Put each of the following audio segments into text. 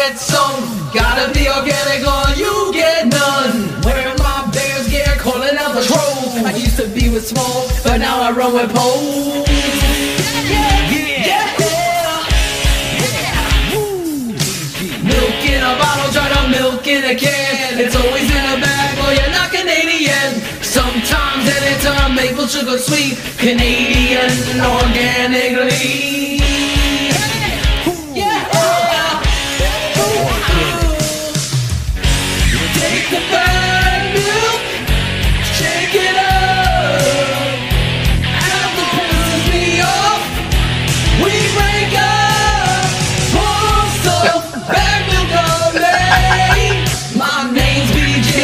get some. Gotta be organic or you get none. Wearing my Bears gear, calling out the trolls. I used to be with small, but now I run with poles. Milk in a bottle, try to milk in a can. It's always in a bag, or you're not Canadian. Sometimes, anytime, maple sugar sweet. Canadian, organically. Take the bag milk, shake it up. Apple pisses me off, we break up. Pour some bag milk on me. My name's BJ.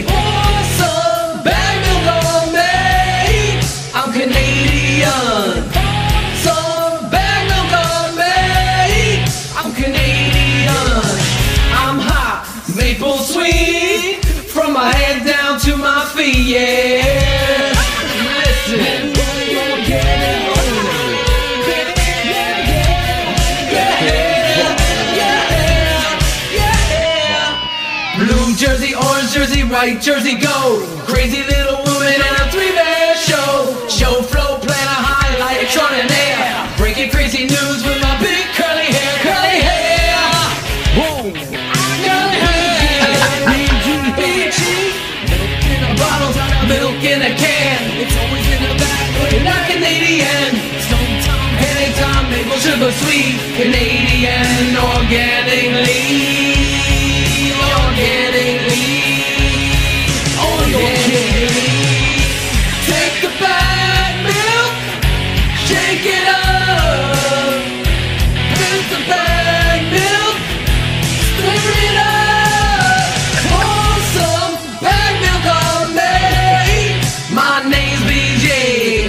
Pour some bag milk on me. I'm Canadian. Pour some bag milk on me. I'm Canadian. I'm hot, maple sweet, from my head down to my feet, yeah. Listen. Blue jersey, orange jersey, white jersey, go. Crazy little woman in a three-man show. Show flow, plan a highlight, extraordinaire. Breaking crazy news with my big curly hair, curly hair. Whoa. Curly hair. Bottles out of milk in a can. It's always in the bag, but you're not Canadian. Sometime, anytime, maple sugar sweet. Canadian, organically. Take the bag milk, shake it up. Here's the bag milk, stir it up. Pour some bag milk on me. My name's BJ.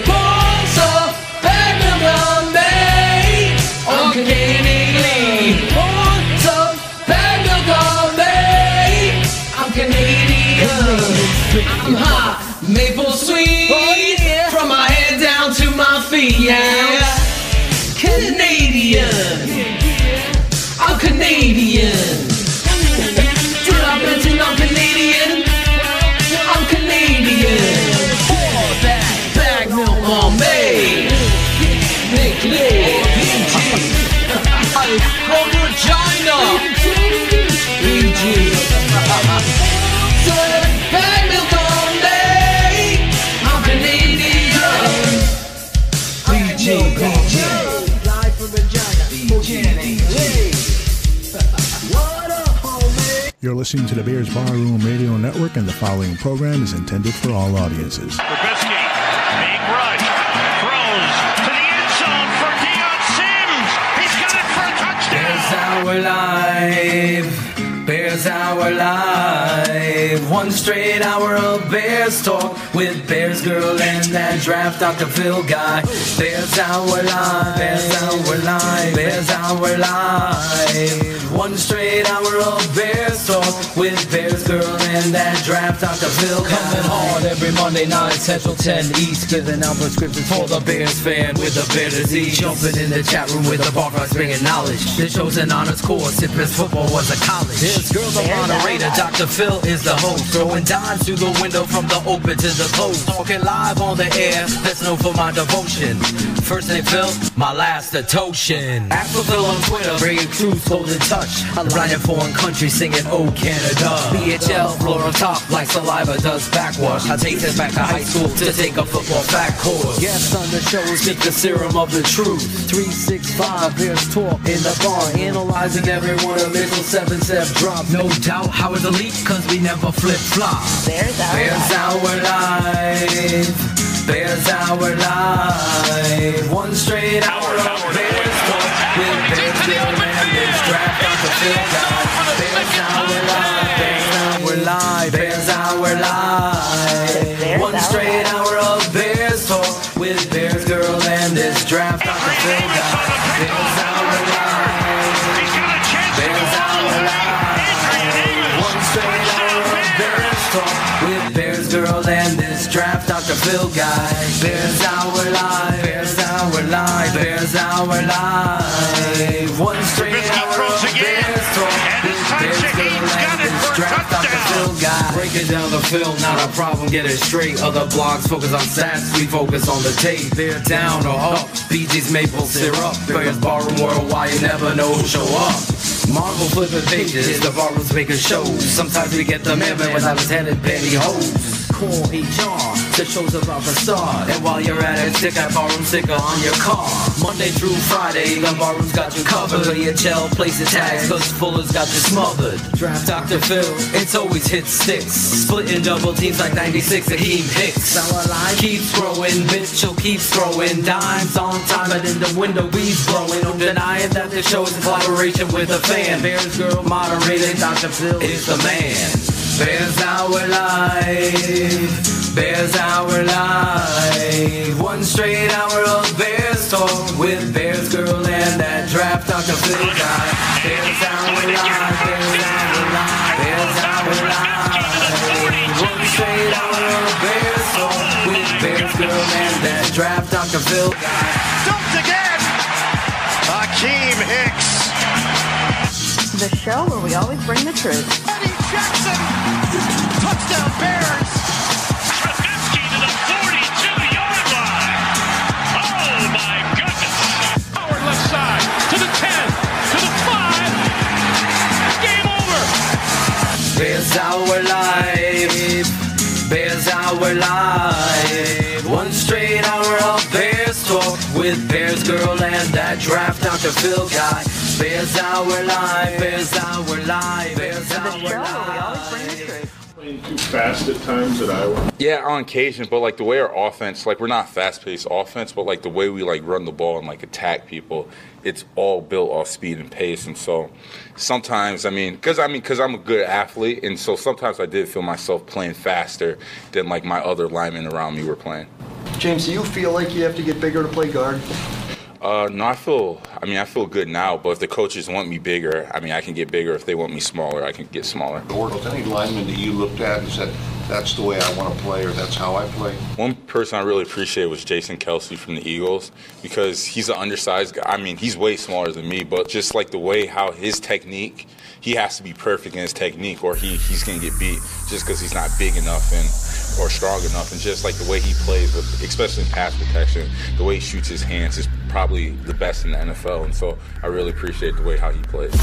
Pour some bag milk on me. Organically. Pour some bag milk on me. I'm Canadian. I'm hot, maple sweet, from my head down to my feet, yeah. Canadian, I'm Canadian. Did I mention I'm Canadian? I'm Canadian. Pour that bag milk on me. I'm from Regina. BG. Bag milk on me. I'm Canadian. BG. Live from Regina. What up, homie? You're listening to the Bears Barroom Radio Network, and the following program is intended for all audiences. Trubisky, big run, throws to the end zone for Deion Sims. He's got it for a touchdown. Bears Hour Live. Bears Hour Live. One straight hour of Bears talk with Bears Girl and that draft Dr.Phil guy. Bears Hour Live. Bears Hour Live. Bears Hour Live. One straight hour of Bears talk with Bears Girl and that draft Dr.Phil guy. Coming hard every Monday night, Central 10 East, giving out prescriptions for the Bears fan with the Bear disease. Jumping in the chat room with the bar bringing knowledge. This show's an honors course if his football was a college. His girl the moderator, Dr.Phil is the host, throwing dimes through the window from the open to the closed. Talking live on the air, that's known for my devotion. First name Phil, my last Atoshin. After Phil on Twitter, bringing crews holding touch. I'm riding foreign countries singing Oh Canada. BHL, floor on top like saliva does backwash. I take this back to high school to take a football fact course. Guests on the show speak the serum of the truth. 365 Bears talk in the bar, analyzing every one of Mitchell 7-7 drop. No doubt how it's elite, cause we never flip-flop. Bears Hour Live. Bears Hour Live. One straight hour of Bears talk with Bears Girl and Bears draft Dr.Phil guy. Bears Hour Live. Bears Hour Live. Bears Hour Live. One straight hour of Bears talk with Bears Girl and this draft Dr.Phil guy. Bears Hour Live. Bears Hour Live. One straight hour of Bears talk with Bears Girl and this draft Dr.Phil guy. Bears Hour Live. Bears Hour Live. Bears Hour Live. One straight hour of Bears talk. breaking down the film, not a problem, get it straight. Other blogs focus on stats, we focus on the tape. They're down or up, BG's maple syrup. Bears Barroom worldwide, you never know who show up. Marvel flipping pages, the barrooms making shows. Sometimes we get the man without his head and pantyhose. Call HR, the show's about to start. And while you're at it, stick that barroom sticker on your car. Monday through Friday, the barroom's got you covered. DHL place the tags, cause Fuller's got you smothered. Draft Dr. Phil, it's always hit sticks. Splitting double teams like 96 Akeem Hicks. Our line keeps growing, Mitchell keeps throwing dimes on time, and in the window we's blowing. No denying that this show is in collaboration with a fan. Bears girl moderator, Dr. Phil is the man. Bears Hour Live, Bears Hour Live. One straight hour of Bears talk with Bears girl and that draft Dr. Phil guy. Bears Hour Live, Bears Hour Live, Bears Hour Live. One straight hour of Bears talk with Bears girl and that draft Dr. Phil guy. Dumped again! Akeem Hicks. The show where we always bring the truth. Eddie Jackson! Touchdown Bears! Trubisky to the 42-yard line! Oh my goodness! Howard left side, to the 10, to the 5! Game over! Bears Hour Live, Bears Hour Live. One straight hour of Bears talk with Bears girl and that draft Dr. Phil guy. Bears Hour Live, Bears Hour Live, Bears Hour Live. Playing too fast at times at Iowa? Yeah, on occasion, but like the way our offense, like we're not fast-paced offense, but like the way we like run the ball and like attack people, it's all built off speed and pace. And so sometimes, because I'm a good athlete, and so sometimes I did feel myself playing faster than like my other linemen around me were playing. James, do you feel like you have to get bigger to play guard? No, I feel good now, but if the coaches want me bigger, I can get bigger. If they want me smaller, I can get smaller. Was any lineman that you looked at and said, that's the way I want to play, or that's how I play? One person I really appreciated was Jason Kelsey from the Eagles, because he's an undersized guy. He's way smaller than me, but just like the way how his technique, he has to be perfect in his technique or he's going to get beat just because he's not big enough or strong enough. And just like the way he plays, especially in pass protection, the way he shoots his hands is probably the best in the NFL. And so I really appreciate the way how he plays.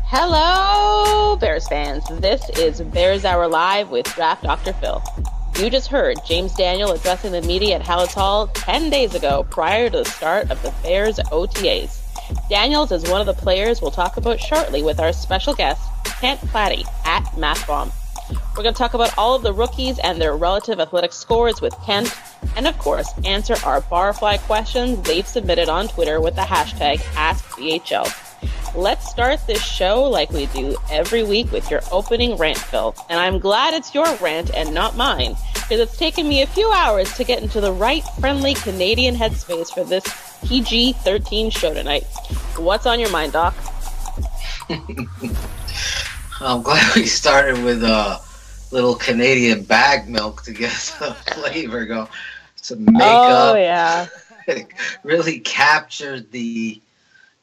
Hello, Bears fans. This is Bears Hour Live with Draft Dr. Phil. You just heard James Daniel addressing the media at Hallett's Hall 10 days ago prior to the start of the Bears OTAs. Daniels is one of the players we'll talk about shortly with our special guest, Kent Platte at MathBomb. We're going to talk about all of the rookies and their relative athletic scores with Kent, and of course, answer our Barfly questions they've submitted on Twitter with the hashtag AskBHL. Let's start this show like we do every week with your opening rant, Phil. And I'm glad it's your rant and not mine, because it's taken me a few hours to get into the right friendly Canadian headspace for this PG-13 show tonight. What's on your mind, Doc? I'm glad we started with a little Canadian bag milk to get the flavor going. Some makeup. Oh, yeah. Really captured the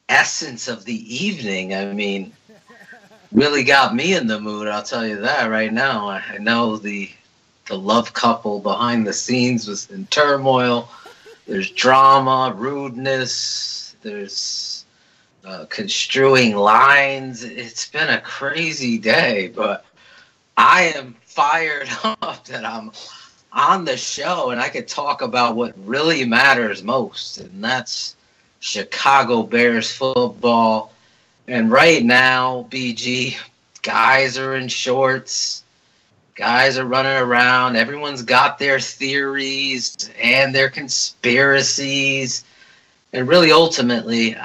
essence of the evening. Really got me in the mood, I'll tell you that right now. I know the love couple behind the scenes was in turmoil. There's drama, rudeness, there's construing lines. It's been a crazy day, but I am fired up that I'm on the show and I could talk about what really matters most, and that's Chicago Bears football. And right now, BG, guys are in shorts, guys are running around, everyone's got their theories and their conspiracies, and really ultimately,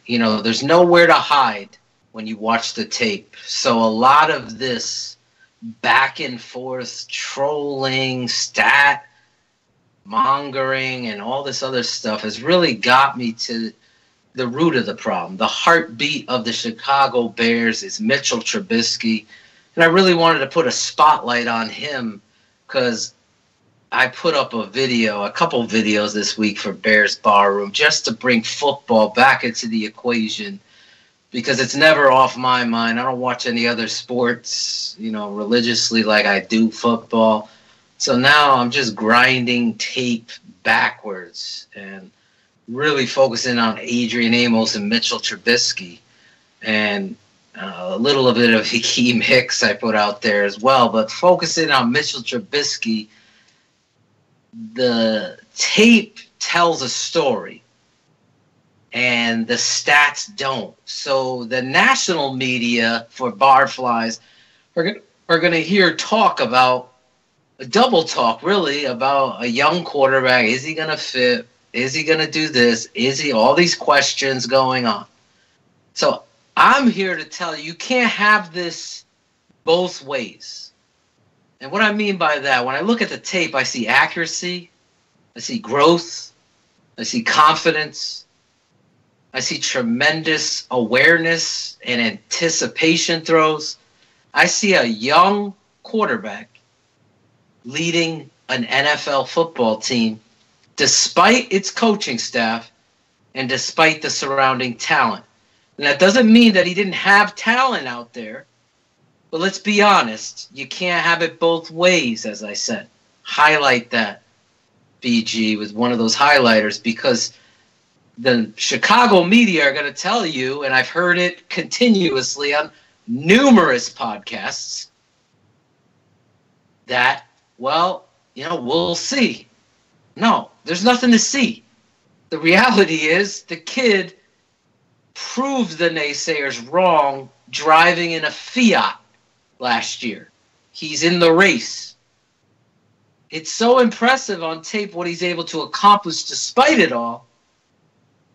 there's nowhere to hide when you watch the tape. So a lot of this back and forth trolling, stat mongering, and all this other stuff has really got me to the root of the problem. The heartbeat of the Chicago Bears is Mitchell Trubisky, And I really wanted to put a spotlight on him because I put up a couple videos this week for Bears Barroom just to bring football back into the equation because it's never off my mind. I don't watch any other sports, religiously like I do football. So now I'm just grinding tape backwards and really focusing on Adrian Amos and Mitchell Trubisky and a little bit of Hakeem Hicks I put out there as well. But focusing on Mitchell Trubisky, the tape tells a story and the stats don't. So the national media for Barflies are going to hear talk about a double talk, really, about a young quarterback. Is he going to fit? Is he going to do this? Is he? All these questions going on. So I'm here to tell you can't have this both ways. And what I mean by that, when I look at the tape, I see accuracy, I see growth, I see confidence, I see tremendous awareness and anticipation throws. I see a young quarterback leading an NFL football team despite its coaching staff and despite the surrounding talent. And that doesn't mean that he didn't have talent out there, but let's be honest, you can't have it both ways, as I said. Highlight that, BG, with one of those highlighters, because the Chicago media are going to tell you, and I've heard it continuously on numerous podcasts, that, we'll see. No, there's nothing to see. The reality is the kid proved the naysayers wrong driving in a Fiat last year. He's in the race. It's so impressive on tape what he's able to accomplish despite it all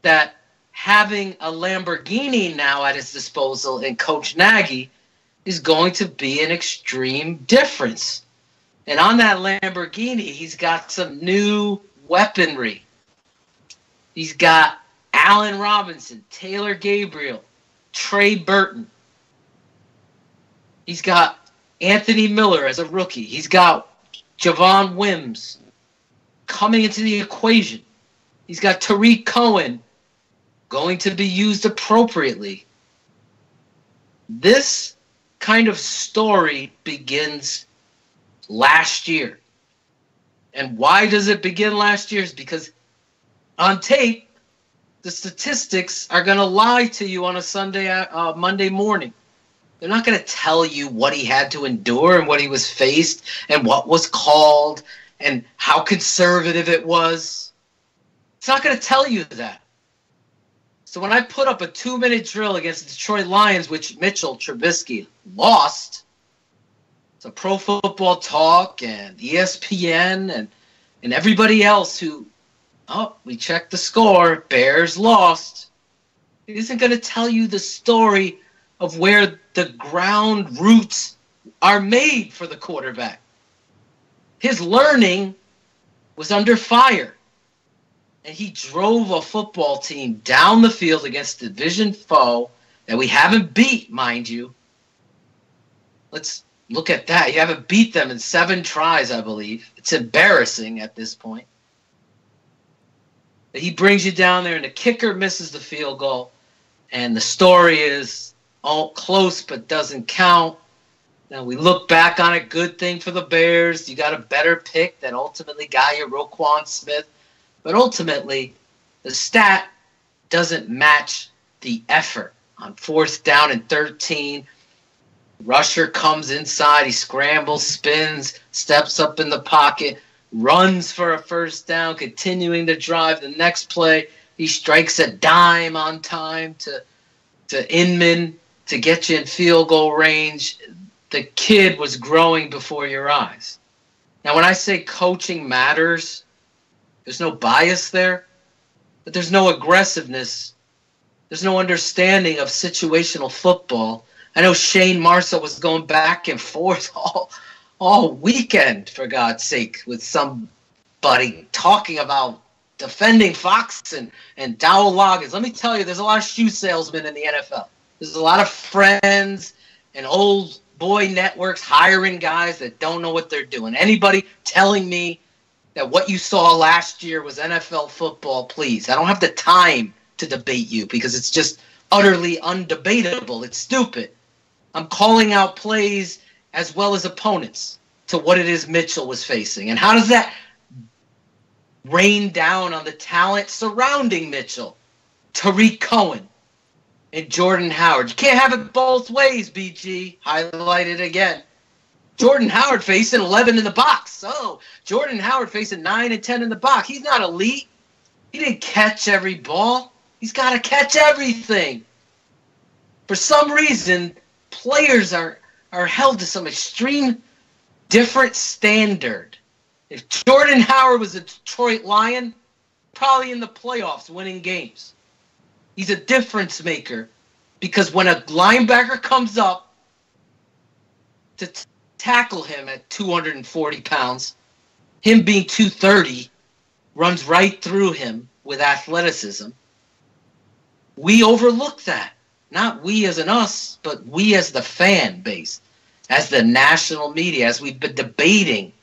that having a Lamborghini now at his disposal in Coach Nagy is going to be an extreme difference. And on that Lamborghini, he's got some new weaponry. He's got Allen Robinson, Taylor Gabriel, Trey Burton. He's got Anthony Miller as a rookie. He's got Javon Wims coming into the equation. He's got Tariq Cohen going to be used appropriately. This kind of story begins last year. And why does it begin last year? Is because on tape, the statistics are going to lie to you on a Monday morning. They're not going to tell you what he had to endure and what he was faced and what was called and how conservative it was. It's not going to tell you that. So when I put up a 2-minute drill against the Detroit Lions, which Mitchell Trubisky lost, so Pro Football Talk and ESPN and everybody else who, we checked the score, Bears lost, it isn't going to tell you the story of where the ground roots are made for the quarterback. His learning was under fire. And he drove a football team down the field against a division foe that we haven't beat, mind you. Let's look at that. You haven't beat them in 7 tries, I believe. It's embarrassing at this point. But he brings you down there, and the kicker misses the field goal. And the story is all close but doesn't count. Now, we look back on it, good thing for the Bears. You got a better pick that ultimately got you Roquan Smith. But ultimately, the stat doesn't match the effort. On 4th down and 13, rusher comes inside, he scrambles, spins, steps up in the pocket, runs for a 1st down, continuing to drive. The next play, he strikes a dime on time to Inman to get you in field goal range. The kid was growing before your eyes. Now, when I say coaching matters, there's no bias there, but there's no aggressiveness. There's no understanding of situational football. I know Shane Marshall was going back and forth all weekend, for God's sake, with somebody talking about defending Fox and Dowell Loggins. Let me tell you, there's a lot of shoe salesmen in the NFL. There's a lot of friends and old boy networks hiring guys that don't know what they're doing. Anybody telling me that what you saw last year was NFL football, please. I don't have the time to debate you because it's just utterly undebatable. It's stupid. I'm calling out plays as well as opponents to what it is Mitchell was facing. And how does that rain down on the talent surrounding Mitchell? Tariq Cohen and Jordan Howard. You can't have it both ways, BG. Highlighted again. Jordan Howard facing 11 in the box. Oh, Jordan Howard facing 9 and 10 in the box. He's not elite. He didn't catch every ball. He's got to catch everything. For some reason, players are held to some extreme different standard. If Jordan Howard was a Detroit Lion, probably in the playoffs winning games. He's a difference maker because when a linebacker comes up to tackle him at 240 pounds, him being 230 runs right through him with athleticism. We overlook that. Not we as an us, but we as the fan base, as the national media, as we've been debating.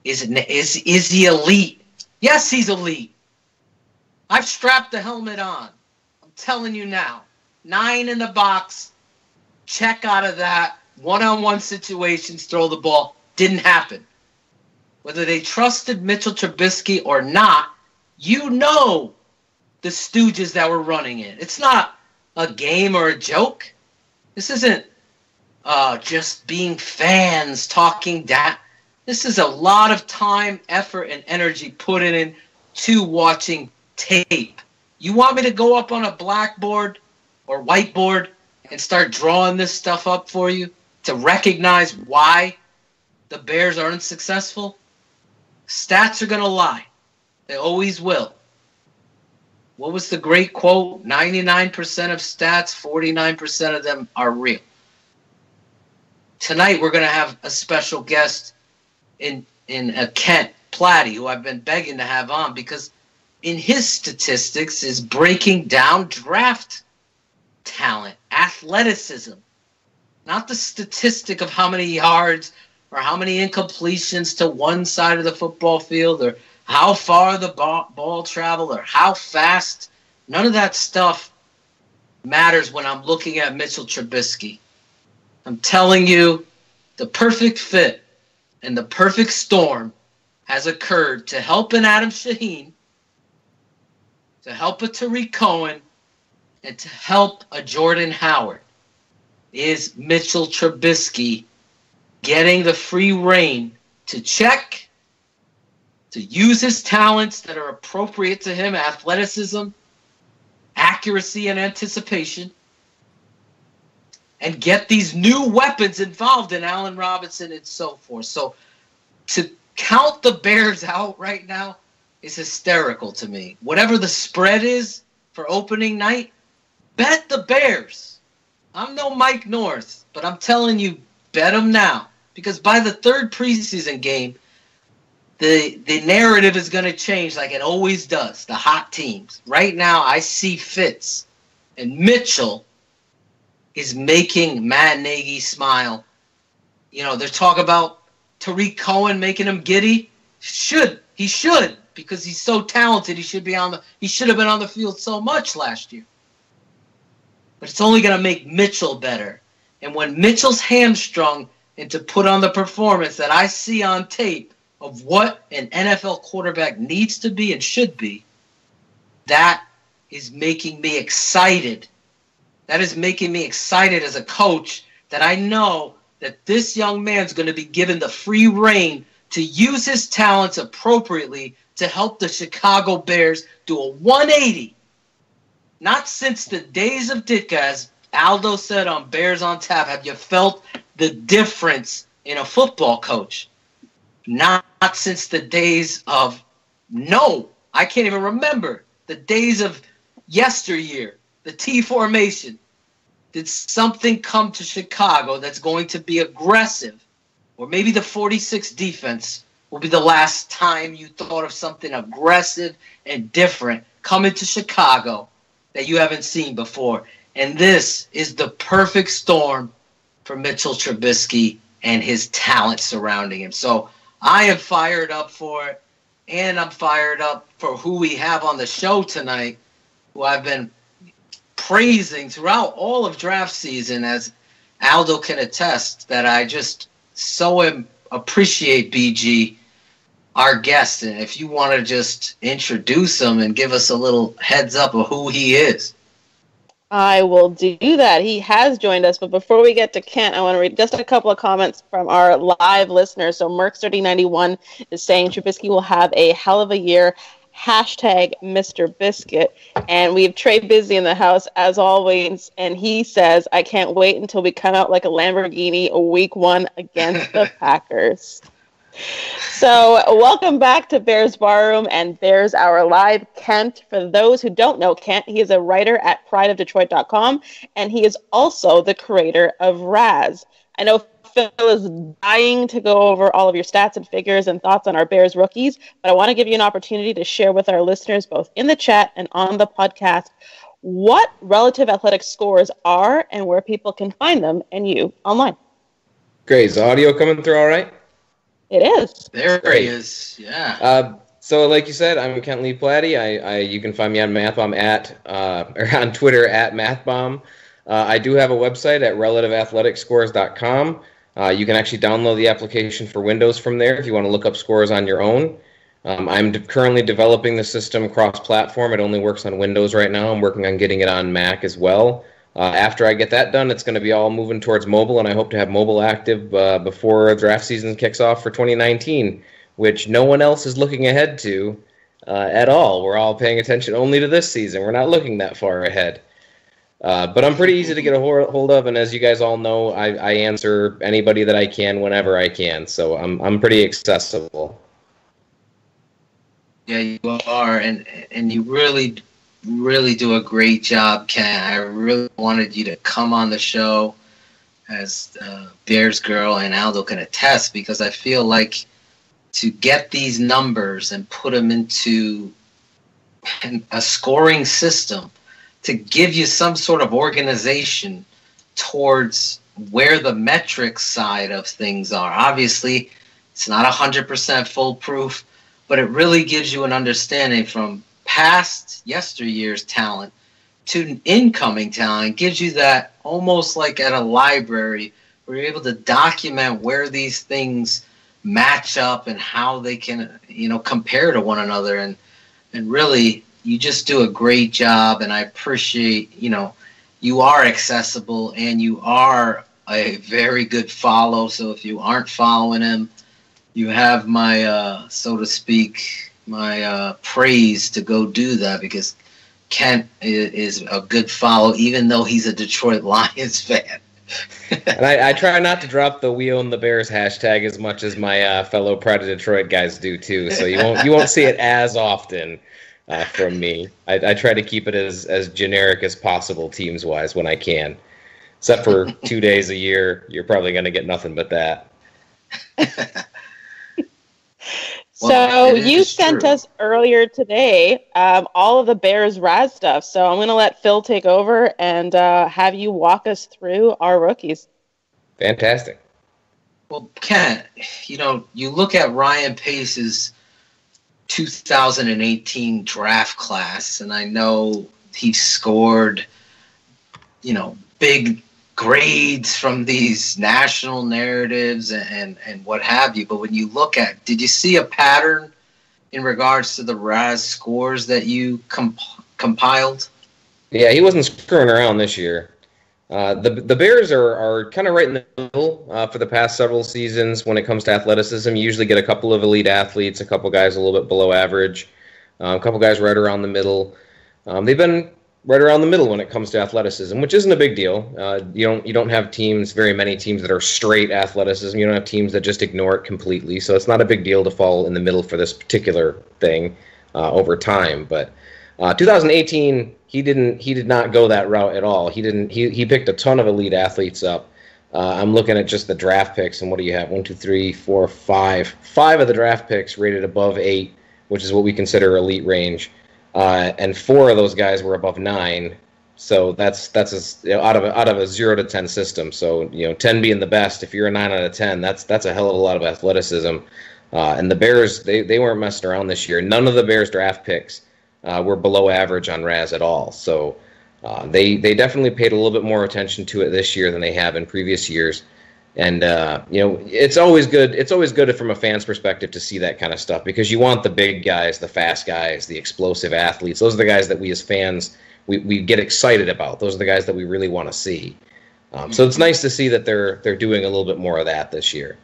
Is he elite? Yes, he's elite. I've strapped the helmet on. I'm telling you now. 9 in the box. Check out of that. One-on-one situations, throw the ball. Didn't happen. Whether they trusted Mitchell Trubisky or not, you know the stooges that were running it. It's not a game or a joke. This isn't just being fans talking down. This is a lot of time, effort, and energy put into watching tape. You want me to go up on a blackboard or whiteboard and start drawing this stuff up for you to recognize why the Bears aren't successful? Stats are going to lie. They always will. What was the great quote? 99% of stats, 49% of them are real. Tonight we're going to have a special guest in Kent Platte, who I've been begging to have on because in his statistics is breaking down draft talent, athleticism, not the statistic of how many yards or how many incompletions to one side of the football field or how far the ball traveled or how fast. None of that stuff matters when I'm looking at Mitchell Trubisky. I'm telling you, the perfect fit and the perfect storm has occurred to help an Adam Shaheen, to help a Tariq Cohen, and to help a Jordan Howard. Is Mitchell Trubisky getting the free rein to check, to use his talents that are appropriate to him, athleticism, accuracy, and anticipation, and get these new weapons involved in Allen Robinson and so forth. So to count the Bears out right now is hysterical to me. Whatever the spread is for opening night, bet the Bears. I'm no Mike North, but I'm telling you, bet them now. Because by the third preseason game, the narrative is going to change like it always does, the hot teams. Right now, I see Fitz and Mitchell is making Matt Nagy smile. You know, they're talking about Tariq Cohen making him giddy. He should, because he's so talented. He should have been on the field so much last year. But it's only going to make Mitchell better. And when Mitchell's hamstrung and to put on the performance that I see on tape of what an NFL quarterback needs to be and should be, that is making me excited. That is making me excited as a coach that I know that this young man's going to be given the free rein to use his talents appropriately to help the Chicago Bears do a 180. Not since the days of Ditka, as Aldo said on Bears on Tap, have you felt the difference in a football coach. Not since the days of, I can't even remember, the days of yesteryear, the T formation. Did something come to Chicago that's going to be aggressive? Or maybe the 46 defense will be the last time you thought of something aggressive and different coming to Chicago that you haven't seen before. And this is the perfect storm for Mitchell Trubisky and his talent surrounding him. So I am fired up for it, and I'm fired up for who we have on the show tonight, who I've been praising throughout all of draft season, as Aldo can attest, that I just so appreciate BG, our guest. And if you want to just introduce him and give us a little heads up of who he is. I will do that. He has joined us, but before we get to Kent, I want to read just a couple of comments from our live listeners. So Merck3091 is saying Trubisky will have a hell of a year. Hashtag Mr. Biscuit. And we have Trey Busy in the house, as always, and he says, I can't wait until we come out like a Lamborghini week 1 against the Packers. So welcome back to Bears Barroom and Bears Hour Live. Kent, for those who don't know Kent, he is a writer at prideofdetroit.com, and he is also the creator of RAS. I know Phil is dying to go over all of your stats and figures and thoughts on our Bears rookies, but I want to give you an opportunity to share with our listeners, both in the chat and on the podcast, what relative athletic scores are and where people can find them and you online. Great. Is the audio coming through all right? It is. There he is. Yeah. So like you said, I'm Kent Platte. You can find me on MathBomb or on Twitter at MathBomb. I do have a website at relativeathleticscores.com. You can actually download the application for Windows from there if you want to look up scores on your own. I'm currently developing the system cross-platform. It only works on Windows right now. I'm working on getting it on Mac as well. After I get that done, it's going to be all moving towards mobile, and I hope to have mobile active before draft season kicks off for 2019, which no one else is looking ahead to at all. We're all paying attention only to this season. We're not looking that far ahead. But I'm pretty easy to get a hold of, and as you guys all know, I answer anybody that I can whenever I can, so I'm pretty accessible. Yeah, you are, and you really do a great job, Ken. I really wanted you to come on the show, as Bears Girl and Aldo can attest, because I feel like to get these numbers and put them into a scoring system to give you some sort of organization towards where the metrics side of things are. Obviously, it's not 100% foolproof, but it really gives you an understanding from past yesteryear's talent to incoming talent. It gives you that almost like at a library where you're able to document where these things match up and how they can, compare to one another. And really, you just do a great job, and I appreciate, you are accessible and you are a very good follow. So if you aren't following him, you have my, so to speak, my praise to go do that, because Kent is a good follow, even though he's a Detroit Lions fan. And I try not to drop the "We Own the Bears" hashtag as much as my fellow Pride of Detroit guys do too. So you won't see it as often from me. I try to keep it as generic as possible teams wise when I can. Except for 2 days a year, you're probably going to get nothing but that. So you sent us earlier today all of the Bears RAS stuff. So I'm going to let Phil take over and have you walk us through our rookies. Fantastic. Well, Ken, you look at Ryan Pace's 2018 draft class, and I know he scored, big grades from these national narratives and what have you. But when you look at, did you see a pattern in regards to the RAS scores that you compiled? Yeah, he wasn't screwing around this year. The Bears are kind of right in the middle for the past several seasons when it comes to athleticism. You usually get a couple of elite athletes, a couple guys a little bit below average, a couple guys right around the middle. They've been right around the middle when it comes to athleticism, which isn't a big deal. You don't have very many teams that are straight athleticism. You don't have teams that just ignore it completely. So it's not a big deal to fall in the middle for this particular thing over time. But 2018, he did not go that route at all. He picked a ton of elite athletes up. I'm looking at just the draft picks, and what do you have? 1, 2, 3, 4, 5. 5 of the draft picks rated above 8, which is what we consider elite range. And 4 of those guys were above 9. So that's out of a 0 to 10 system. So 10 being the best. If you're a 9 out of 10, that's a hell of a lot of athleticism. And the Bears, they weren't messing around this year. None of the Bears draft picks were below average on RAS at all. So they definitely paid a little bit more attention to it this year than they have in previous years. And it's always good. It's always good from a fan's perspective to see that kind of stuff, because you want the big guys, the fast guys, the explosive athletes. Those are the guys that we as fans we get excited about. Those are the guys that we really want to see. So it's nice to see that they're doing a little bit more of that this year.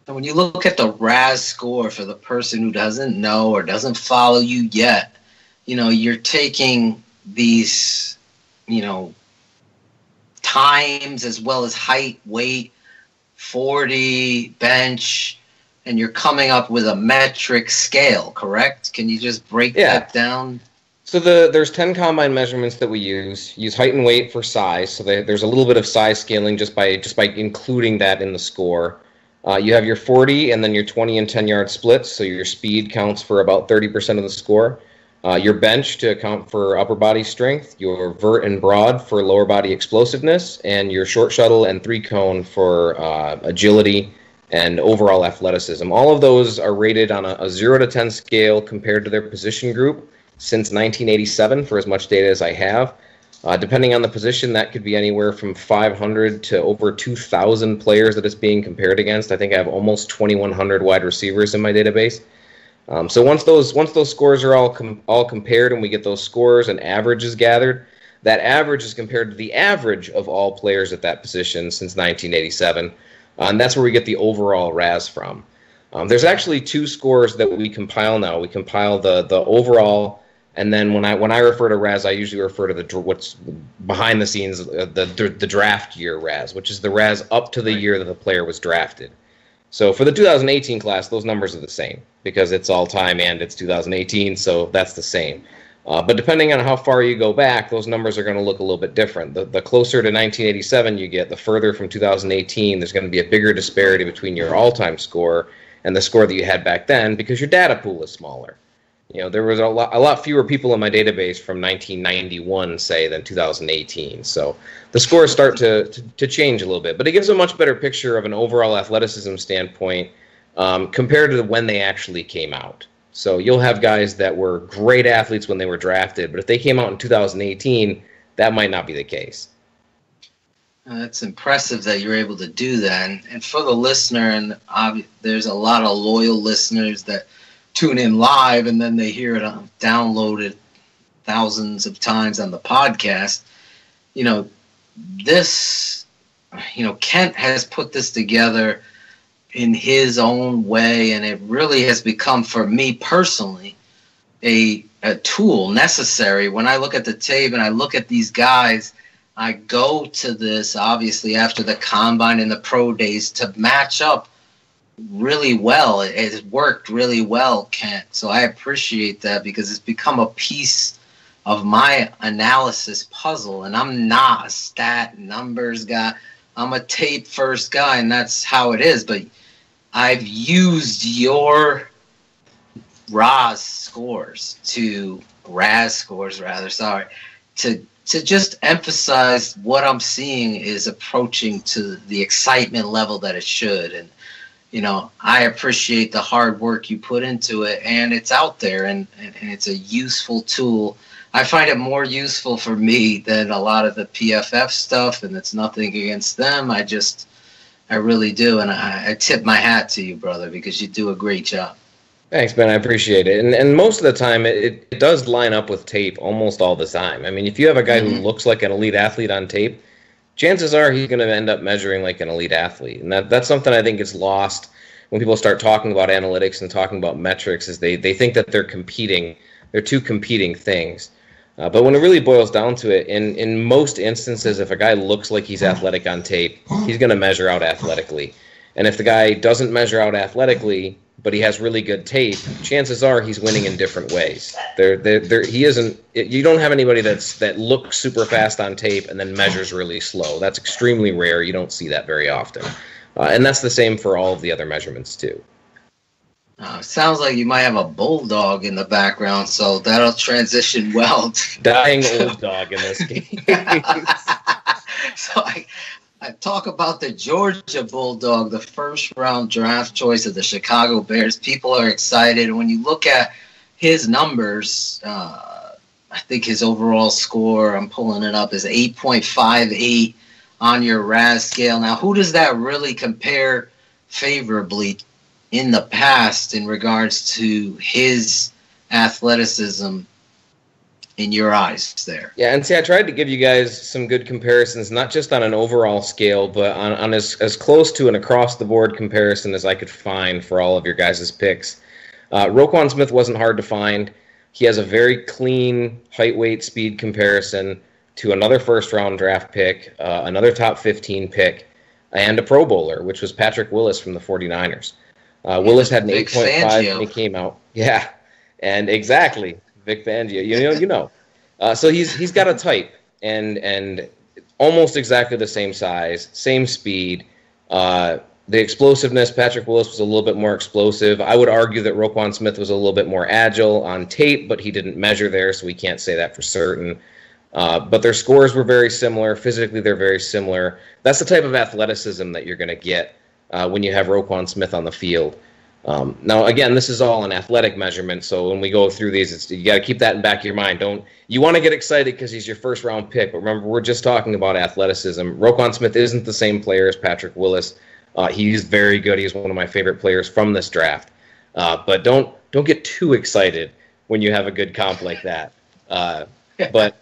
And when you look at the RAS score for the person who doesn't know or doesn't follow you yet, you're taking these, times as well as height, weight, 40, bench, and you're coming up with a metric scale, correct? Can you just break that down? So there's 10 combine measurements that we use. Use height and weight for size. So there's a little bit of size scaling just by including that in the score. You have your 40 and then your 20 and 10-yard splits. So your speed counts for about 30% of the score. Your bench to account for upper body strength. Your vert and broad for lower body explosiveness, and your short shuttle and 3-cone for agility and overall athleticism. All of those are rated on a 0 to 10 scale compared to their position group since 1987 for as much data as I have. Depending on the position, that could be anywhere from 500 to over 2,000 players that it's being compared against. I think I have almost 2,100 wide receivers in my database. So once those scores are all compared and we get those scores and averages gathered, that average is compared to the average of all players at that position since 1987, and that's where we get the overall RAS from. There's actually 2 scores that we compile now. We compile the overall. And then when I refer to RAS, I usually refer to what's behind the scenes, the draft year RAS, which is the RAS up to the year that the player was drafted. So for the 2018 class, those numbers are the same because it's all time and it's 2018, so that's the same. But depending on how far you go back, those numbers are going to look a little bit different. The closer to 1987 you get, the further from 2018, there's going to be a bigger disparity between your all-time score and the score that you had back then because your data pool is smaller. There was a lot fewer people in my database from 1991, say, than 2018. So the scores start to change a little bit. But it gives a much better picture of an overall athleticism standpoint compared to when they actually came out. So you'll have guys that were great athletes when they were drafted, but if they came out in 2018, that might not be the case. That's impressive that you're able to do that. And for the listener, and there's a lot of loyal listeners that tune in live and then they hear it downloaded thousands of times on the podcast. Kent has put this together in his own way, and it really has become, for me personally, a tool necessary. When I look at the tape and I look at these guys, I go to this, obviously, after the combine and the pro days to match up really well. It's worked really well, Kent. So I appreciate that because it's become a piece of my analysis puzzle. And I'm not a stat numbers guy. I'm a tape first guy, and that's how it is. But I've used your RAS scores to just emphasize what I'm seeing is approaching to the excitement level that it should. And I appreciate the hard work you put into it, and it's out there, and it's a useful tool. I find it more useful for me than a lot of the PFF stuff, and it's nothing against them. I really do, and I tip my hat to you, brother, because you do a great job. Thanks, Ben. I appreciate it. And most of the time, it does line up with tape almost all the time. I mean, if you have a guy who looks like an elite athlete on tape, chances are he's going to end up measuring like an elite athlete. And that's something I think gets lost when people start talking about analytics and talking about metrics, is they think that they're competing. They're two competing things. But when it really boils down to it, in most instances, if a guy looks like he's athletic on tape, he's going to measure out athletically. And if the guy doesn't measure out athletically, but he has really good tape, chances are he's winning in different ways. He isn't. You don't have anybody that looks super fast on tape and then measures really slow. That's extremely rare. You don't see that very often. And that's the same for all of the other measurements too. Sounds like you might have a bulldog in the background, so that'll transition well. Dying old dog in this game. So I talk about the Georgia Bulldog, the first-round draft choice of the Chicago Bears. People are excited. When you look at his numbers, I think his overall score, I'm pulling it up, is 8.58 on your RAS scale. Now, who does that really compare favorably in the past in regards to his athleticism in your eyes there? Yeah, and see, I tried to give you guys some good comparisons, not just on an overall scale, but on as close to an across-the-board comparison as I could find for all of your guys' picks. Roquan Smith wasn't hard to find. He has a very clean height, weight, speed comparison to another first-round draft pick, another top 15 pick, and a Pro Bowler, which was Patrick Willis from the 49ers. Willis had an 8.5 when he came out. Yeah, and exactly, Vic Fangio. You know. So he's got a type, and almost exactly the same size, same speed. The explosiveness, Patrick Willis was a little bit more explosive. I would argue that Roquan Smith was a little bit more agile on tape, but he didn't measure there, so we can't say that for certain. But their scores were very similar. Physically, they're very similar. That's the type of athleticism that you're going to get when you have Roquan Smith on the field. Now, again, this is all an athletic measurement, so when we go through these, you got to keep that in the back of your mind. You want to get excited because he's your first-round pick, but remember, we're just talking about athleticism. Roquan Smith isn't the same player as Patrick Willis. He's very good. He's one of my favorite players from this draft. But don't get too excited when you have a good comp like that. But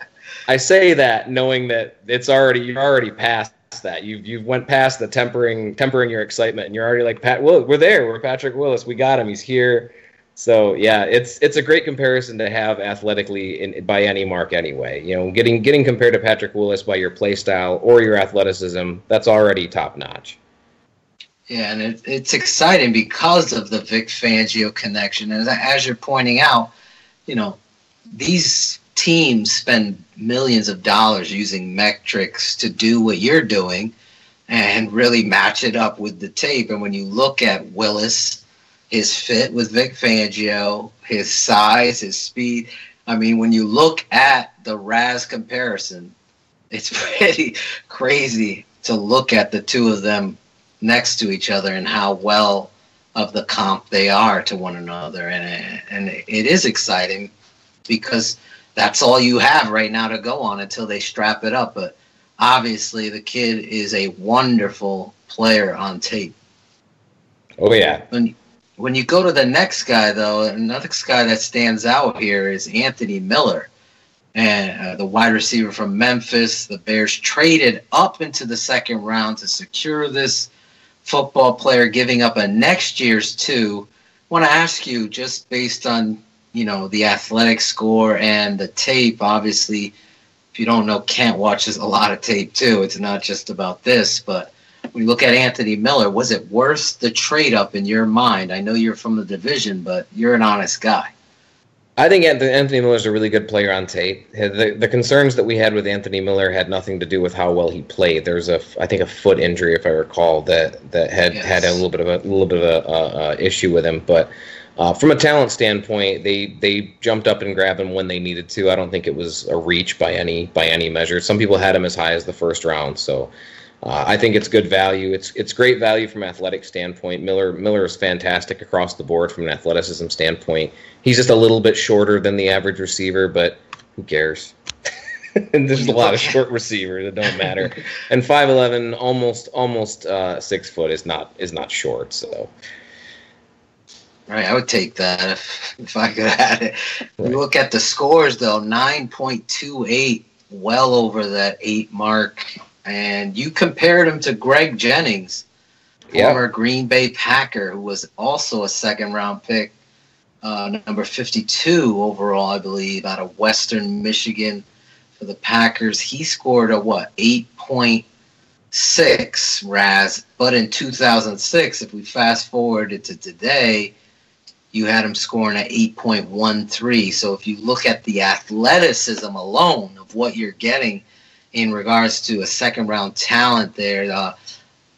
I say that knowing that you're already past that. You went past the tempering your excitement, and you're already like, we're there. We're Patrick Willis. We got him. He's here. So yeah, it's a great comparison to have athletically by any mark anyway. Getting compared to Patrick Willis by your play style or your athleticism, that's already top notch. Yeah, and it's exciting because of the Vic Fangio connection. And as you're pointing out, these teams spend millions of dollars using metrics to do what you're doing and really match it up with the tape. And when you look at Willis, his fit with Vic Fangio, his size, his speed, when you look at the RAS comparison, it's pretty crazy to look at the two of them next to each other and how well of the comp they are to one another. And it is exciting because that's all you have right now to go on until they strap it up. But obviously the kid is a wonderful player on tape. Oh, yeah. When you go to the next guy, though, another guy that stands out here is Anthony Miller, and the wide receiver from Memphis. The Bears traded up into the second round to secure this football player, giving up a next year's two. I want to ask you, just based on the athletic score and the tape, obviously, if you don't know, Kent watches a lot of tape too. It's not just about this, but when you look at Anthony Miller, was it worth the trade up in your mind? I know you're from the division, but you're an honest guy. I think Anthony Miller's a really good player on tape. The concerns that we had with Anthony Miller had nothing to do with how well he played. There's I think a foot injury, if I recall, that had a little bit of a issue with him. But from a talent standpoint, they jumped up and grabbed him when they needed to. I don't think it was a reach by any measure. Some people had him as high as the first round, so I think it's good value. It's great value from an athletic standpoint. Miller is fantastic across the board from an athleticism standpoint. He's just a little bit shorter than the average receiver, but who cares? And there's a lot of short receivers that don't matter. And 5'11", almost 6 foot is not short. So. Right, I would take that if I could have it. Right. You look at the scores, though, 9.28, well over that 8 mark. And you compared him to Greg Jennings, former Green Bay Packer, who was also a second-round pick, number 52 overall, I believe, out of Western Michigan for the Packers. He scored a, 8.6 RAS. But in 2006, if we fast-forward it to today, you had him scoring at 8.13. So if you look at the athleticism alone of what you're getting in regards to a second-round talent there,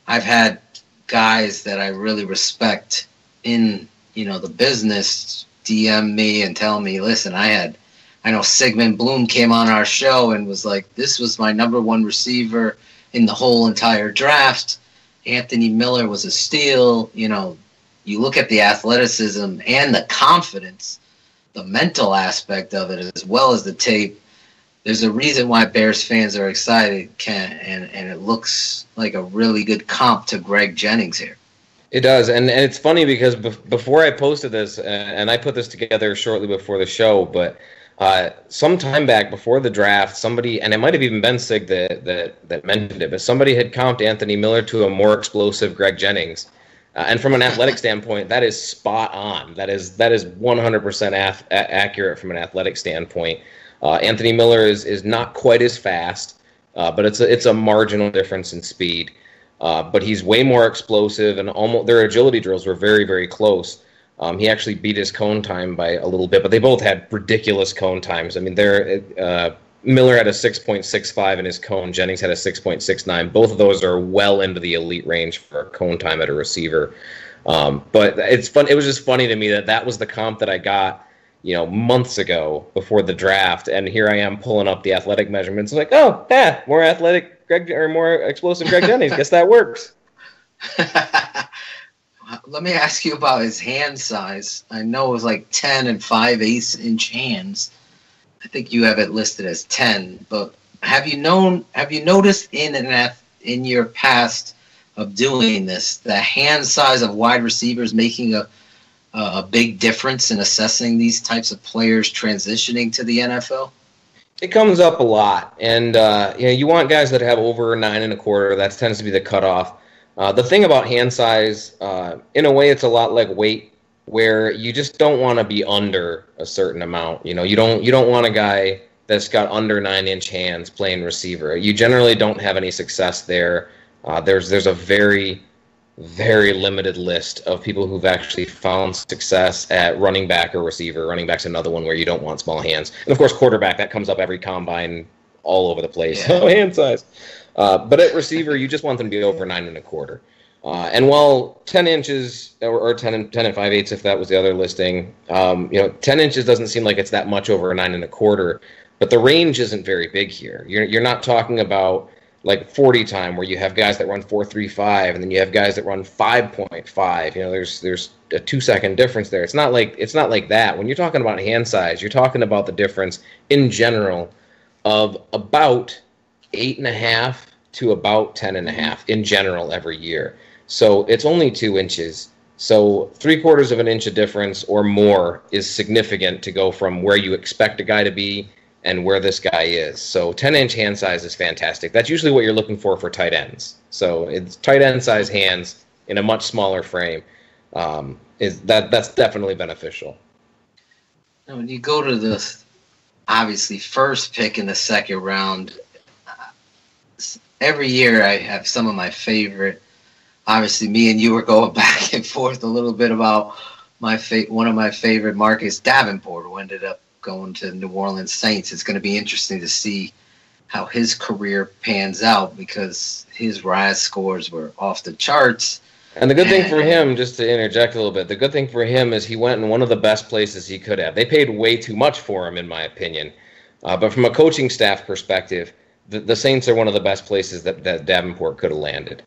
I've had guys that I really respect in the business DM me and tell me, listen, I know Sigmund Bloom came on our show and was like, this was my number one receiver in the whole entire draft. Anthony Miller was a steal. You look at the athleticism and the confidence, the mental aspect of it, as well as the tape. There's a reason why Bears fans are excited, Kent, and it looks like a really good comp to Greg Jennings here. It does, and it's funny because before I posted this, and I put this together shortly before the show, but some time back before the draft, somebody, and it might have even been Sig that mentioned it, but somebody had comped Anthony Miller to a more explosive Greg Jennings. And from an athletic standpoint, that is spot on. That is 100% accurate from an athletic standpoint. Anthony Miller is not quite as fast, but it's a marginal difference in speed. But he's way more explosive, and almost their agility drills were very, very close. He actually beat his cone time by a little bit, but they both had ridiculous cone times. I mean, Miller had a 6.65 in his cone. Jennings had a 6.69. Both of those are well into the elite range for a cone time at a receiver. But it's fun. It was just funny to me that was the comp that I got, months ago before the draft, and here I am pulling up the athletic measurements. Like, oh, yeah, more athletic more explosive Greg Jennings. Guess that works. Let me ask you about his hand size. I know it was like 10 and 5/8 inch hands. I think you have it listed as 10, but have you noticed in your past of doing this, the hand size of wide receivers making a big difference in assessing these types of players transitioning to the NFL? It comes up a lot, and you want guys that have over 9 1/4. That tends to be the cutoff. The thing about hand size, in a way, it's a lot like weight, where you just don't want to be under a certain amount. You don't want a guy that's got under 9-inch hands playing receiver. You generally don't have any success there. There's a very, very limited list of people who've actually found success at running back or receiver. Running back's another one where you don't want small hands. And of course, quarterback, that comes up every combine all over the place. Yeah. Oh, hand size. But at receiver, you just want them to be over 9 1/4. And while 10 inches or 10 and 5/8, if that was the other listing, 10 inches doesn't seem like it's that much over 9 1/4, but the range isn't very big here. You're not talking about like 40 time where you have guys that run 4.35 and then you have guys that run 5.5. There's a 2-second difference there. It's not like that. When you're talking about hand size, you're talking about the difference in general of about 8.5 to about 10.5 in general every year. So it's only 2 inches. So 3/4 of an inch of difference or more is significant to go from where you expect a guy to be and where this guy is. So 10-inch hand size is fantastic. That's usually what you're looking for tight ends. So it's tight end size hands in a much smaller frame. That's definitely beneficial. When you go to the obviously first pick in the second round, every year I have some of my favorite. Obviously, me and you were going back and forth a little bit about one of my favorite, Marcus Davenport, who ended up going to New Orleans Saints. It's going to be interesting to see how his career pans out because his RAS scores were off the charts. And the good thing for him, just to interject a little bit, the good thing for him is he went in one of the best places he could have. They paid way too much for him, in my opinion. But from a coaching staff perspective, the Saints are one of the best places that Davenport could have landed.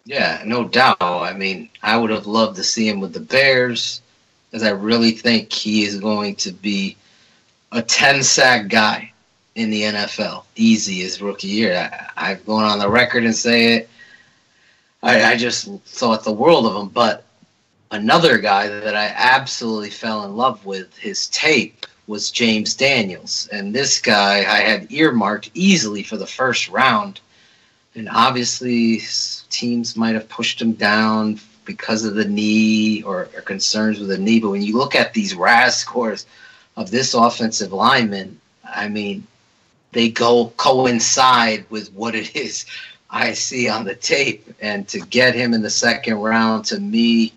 Yeah, no doubt. I mean, I would have loved to see him with the Bears, because I really think he is going to be a 10-sack guy in the NFL. Easy his rookie year. I've gone on the record and say it. I just thought the world of him. But another guy that I absolutely fell in love with, his tape, was James Daniels. And this guy I had earmarked easily for the first round. And obviously teams might have pushed him down because of the knee or concerns with the knee. But when you look at these RAS scores of this offensive lineman, I mean, they coincide with what it is I see on the tape. And to get him in the second round, to me,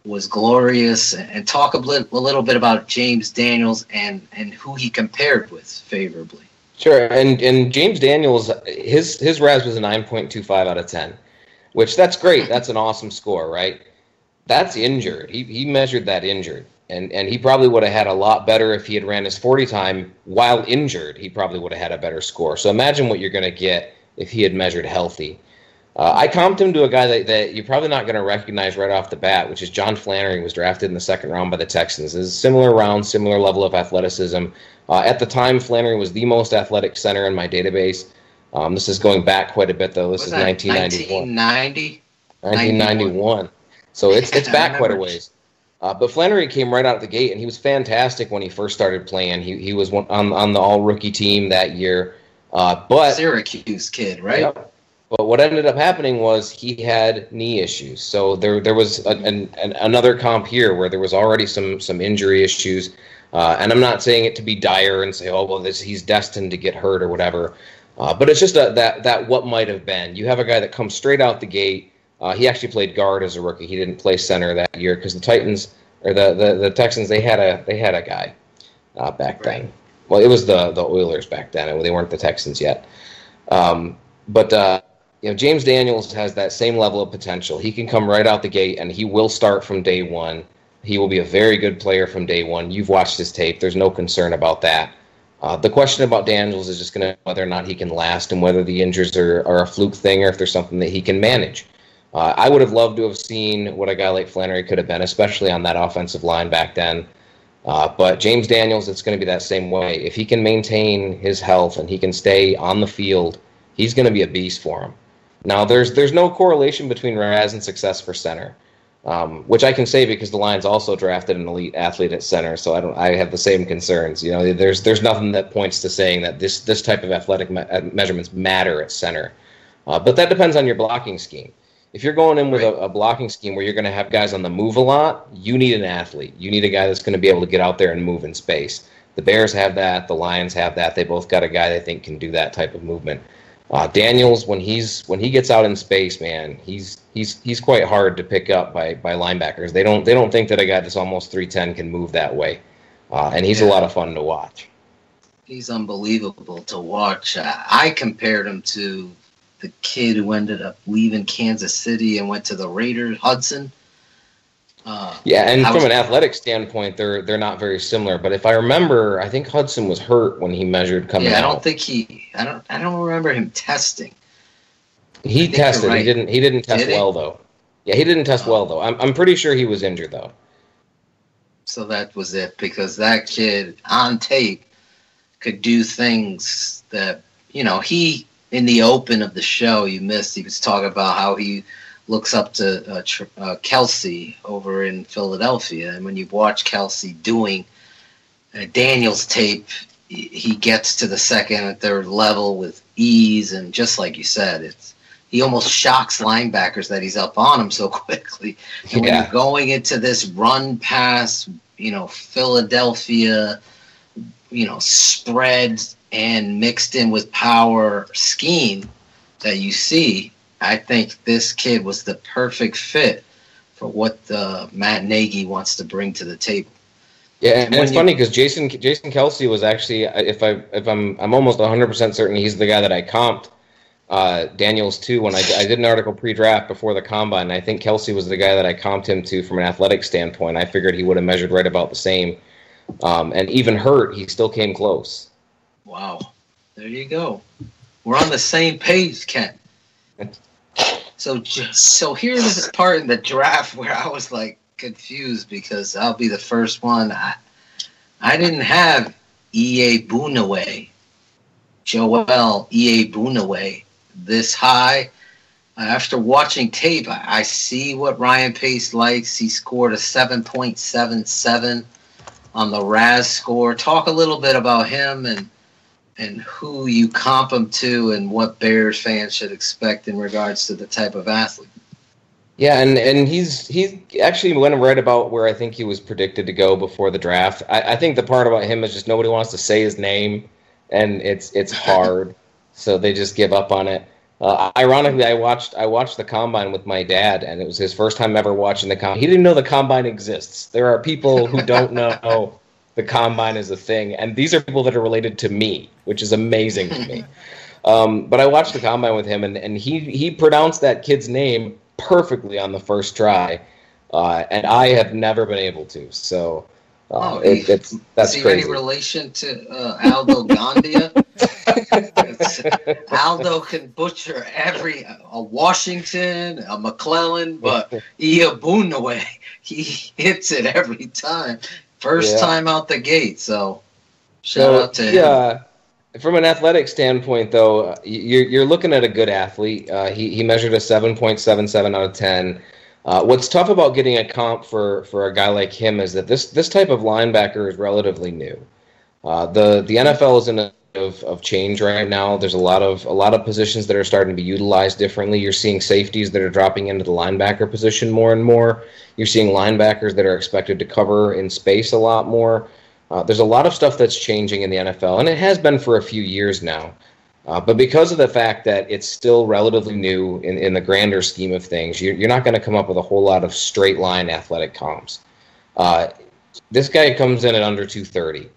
was glorious. And talk a little bit about James Daniels and who he compared with favorably. Sure, and James Daniels, his RAS was a 9.25 out of 10, which that's great. That's an awesome score, right? That's injured. He measured that injured. And he probably would have had a lot better if he had ran his 40 time while injured. He probably would have had a better score. So imagine what you're going to get if he had measured healthy. I comped him to a guy that you're probably not going to recognize right off the bat, which is John Flannery. Was drafted in the second round by the Texans. It's a similar round, similar level of athleticism. At the time, Flannery was the most athletic center in my database. This is going back quite a bit, though. This is 1991. 1991. So it's back quite a ways. But Flannery came right out of the gate, and he was fantastic when he first started playing. He was on the all-rookie team that year. But Syracuse kid, right? Yeah. But what ended up happening was he had knee issues. So there was another comp here where there was already some injury issues. And I'm not saying it to be dire and say, oh, well, he's destined to get hurt or whatever. But it's just that what might have been. You have a guy that comes straight out the gate. He actually played guard as a rookie. He didn't play center that year because the Titans or the Texans they had a guy back then. Well, it was the Oilers back then. They weren't the Texans yet. But James Daniels has that same level of potential. He can come right out the gate, and he will start from day one. He will be a very good player from day one. You've watched his tape. There's no concern about that. The question about Daniels is just going to be whether or not he can last and whether the injuries are a fluke thing or if there's something that he can manage. I would have loved to have seen what a guy like Flannery could have been, especially on that offensive line back then. But James Daniels, it's going to be that same way. If he can maintain his health and he can stay on the field, he's going to be a beast for him. Now, there's no correlation between RAS and success for center, which I can say because the Lions also drafted an elite athlete at center, so I have the same concerns. There's nothing that points to saying that this type of athletic measurements matter at center. But that depends on your blocking scheme. If you're going in with a blocking scheme where you're going to have guys on the move a lot, you need an athlete. You need a guy that's going to be able to get out there and move in space. The Bears have that. The Lions have that. They both got a guy they think can do that type of movement. Daniels, when he gets out in space, man, he's quite hard to pick up by linebackers. They don't think that a guy that's almost 310 can move that way, and he's a lot of fun to watch. He's unbelievable to watch. I compared him to the kid who ended up leaving Kansas City and went to the Raiders, Hudson. From an athletic standpoint, they're not very similar. But if I remember, I think Hudson was hurt when he measured coming out. I don't remember him testing. He tested. Right. He didn't test well though. Yeah, he didn't test well though. I'm pretty sure he was injured though. So that was it, because that kid on tape could do things that he in the open of the show you missed. He was talking about how he looks up to Kelsey over in Philadelphia. And when you watch Kelsey doing Daniels tape, he gets to the second and third level with ease. And just like you said, he almost shocks linebackers that he's up on him so quickly. And when you're going into this run pass, Philadelphia, spread and mixed in with power scheme that you see, I think this kid was the perfect fit for what Matt Nagy wants to bring to the table. Yeah, and it's funny because Jason Kelsey was actually, if I'm almost 100% certain he's the guy that I comped Daniels to when I did an article pre-draft before the combine. I think Kelsey was the guy that I comped him to from an athletic standpoint. I figured he would have measured right about the same, and even hurt, he still came close. Wow, there you go. We're on the same page, Kent. So here's this part in the draft where I was like confused, because I'll be the first one. I didn't have Iyiegbuniwe, Joel Iyiegbuniwe, this high. After watching tape, I see what Ryan Pace likes. He scored a 7.77 on the RAS score. Talk a little bit about him and who you comp him to and what Bears fans should expect in regards to the type of athlete. Yeah, and he actually went right about where I think he was predicted to go before the draft. I think the part about him is just nobody wants to say his name, and it's hard, so they just give up on it. Ironically, I watched the combine with my dad, and it was his first time ever watching the combine. He didn't know the combine exists. There are people who don't know the combine is a thing, and these are people that are related to me, which is amazing to me. But I watched the combine with him, and he pronounced that kid's name perfectly on the first try. And I have never been able to. So that's is he crazy. any relation to Aldo Gandia? Aldo can butcher a Washington, a McClellan, but Iabunaway, he hits it every time. First time out the gate, so shout out to him. From an athletic standpoint, though, you're looking at a good athlete. He measured a 7.77 out of 10. What's tough about getting a comp for a guy like him is that this type of linebacker is relatively new. The NFL is in a of change right now. There's a lot of positions that are starting to be utilized differently. You're seeing safeties that are dropping into the linebacker position more and more. You're seeing linebackers that are expected to cover in space a lot more. There's a lot of stuff that's changing in the NFL, and it has been for a few years now. But because of the fact that it's still relatively new in the grander scheme of things, you're not going to come up with a whole lot of straight line athletic comps. This guy comes in at under 230.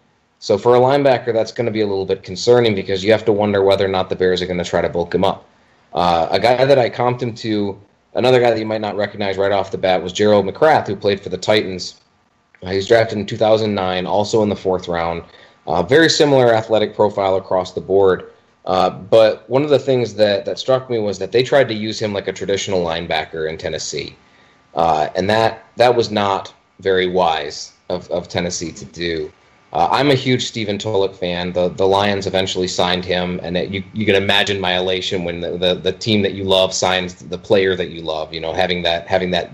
So for a linebacker, that's going to be a little bit concerning because you have to wonder whether or not the Bears are going to try to bulk him up. A guy that I comped him to, another guy that you might not recognize right off the bat, was Gerald McCrath, who played for the Titans. He was drafted in 2009, also in the 4th round. Very similar athletic profile across the board. But one of the things that struck me was that they tried to use him like a traditional linebacker in Tennessee. And that was not very wise of Tennessee to do. I'm a huge Stephen Tulloch fan. The Lions eventually signed him, and you can imagine my elation when the team that you love signs the player that you love. You know, having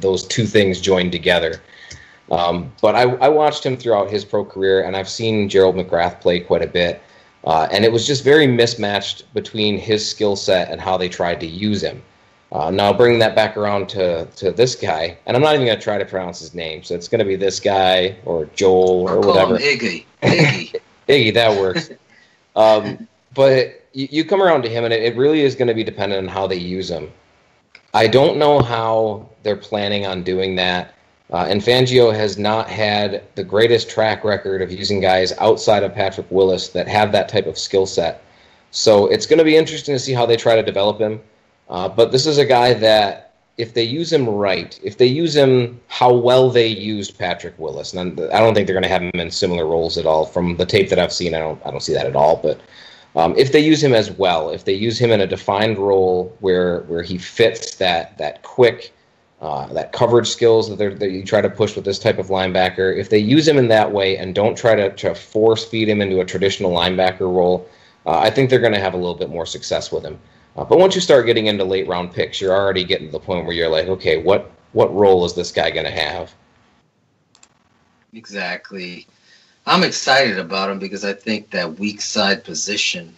those two things joined together. But I watched him throughout his pro career, and I've seen Gerald McCrath play quite a bit, and it was just very mismatched between his skill set and how they tried to use him. Now, bringing that back around to this guy, and I'm not even going to try to pronounce his name, so it's going to be this guy or Joel or whatever. Iggy. Iggy, that works. But you come around to him, and it really is going to be dependent on how they use him. I don't know how they're planning on doing that. And Fangio has not had the greatest track record of using guys outside of Patrick Willis that have that type of skill set. So it's going to be interesting to see how they try to develop him. But this is a guy that, if they use him right, if they use him how well they used Patrick Willis, and I don't think they're going to have him in similar roles at all. From the tape that I've seen, I don't see that at all. But if they use him as well, if they use him in a defined role where he fits that quick, that coverage skills that you try to push with this type of linebacker, if they use him in that way and don't try to force feed him into a traditional linebacker role, I think they're going to have a little bit more success with him. But once you start getting into late round picks, you're already getting to the point where you're like, okay, what role is this guy going to have? Exactly. I'm excited about him because I think that weak side position,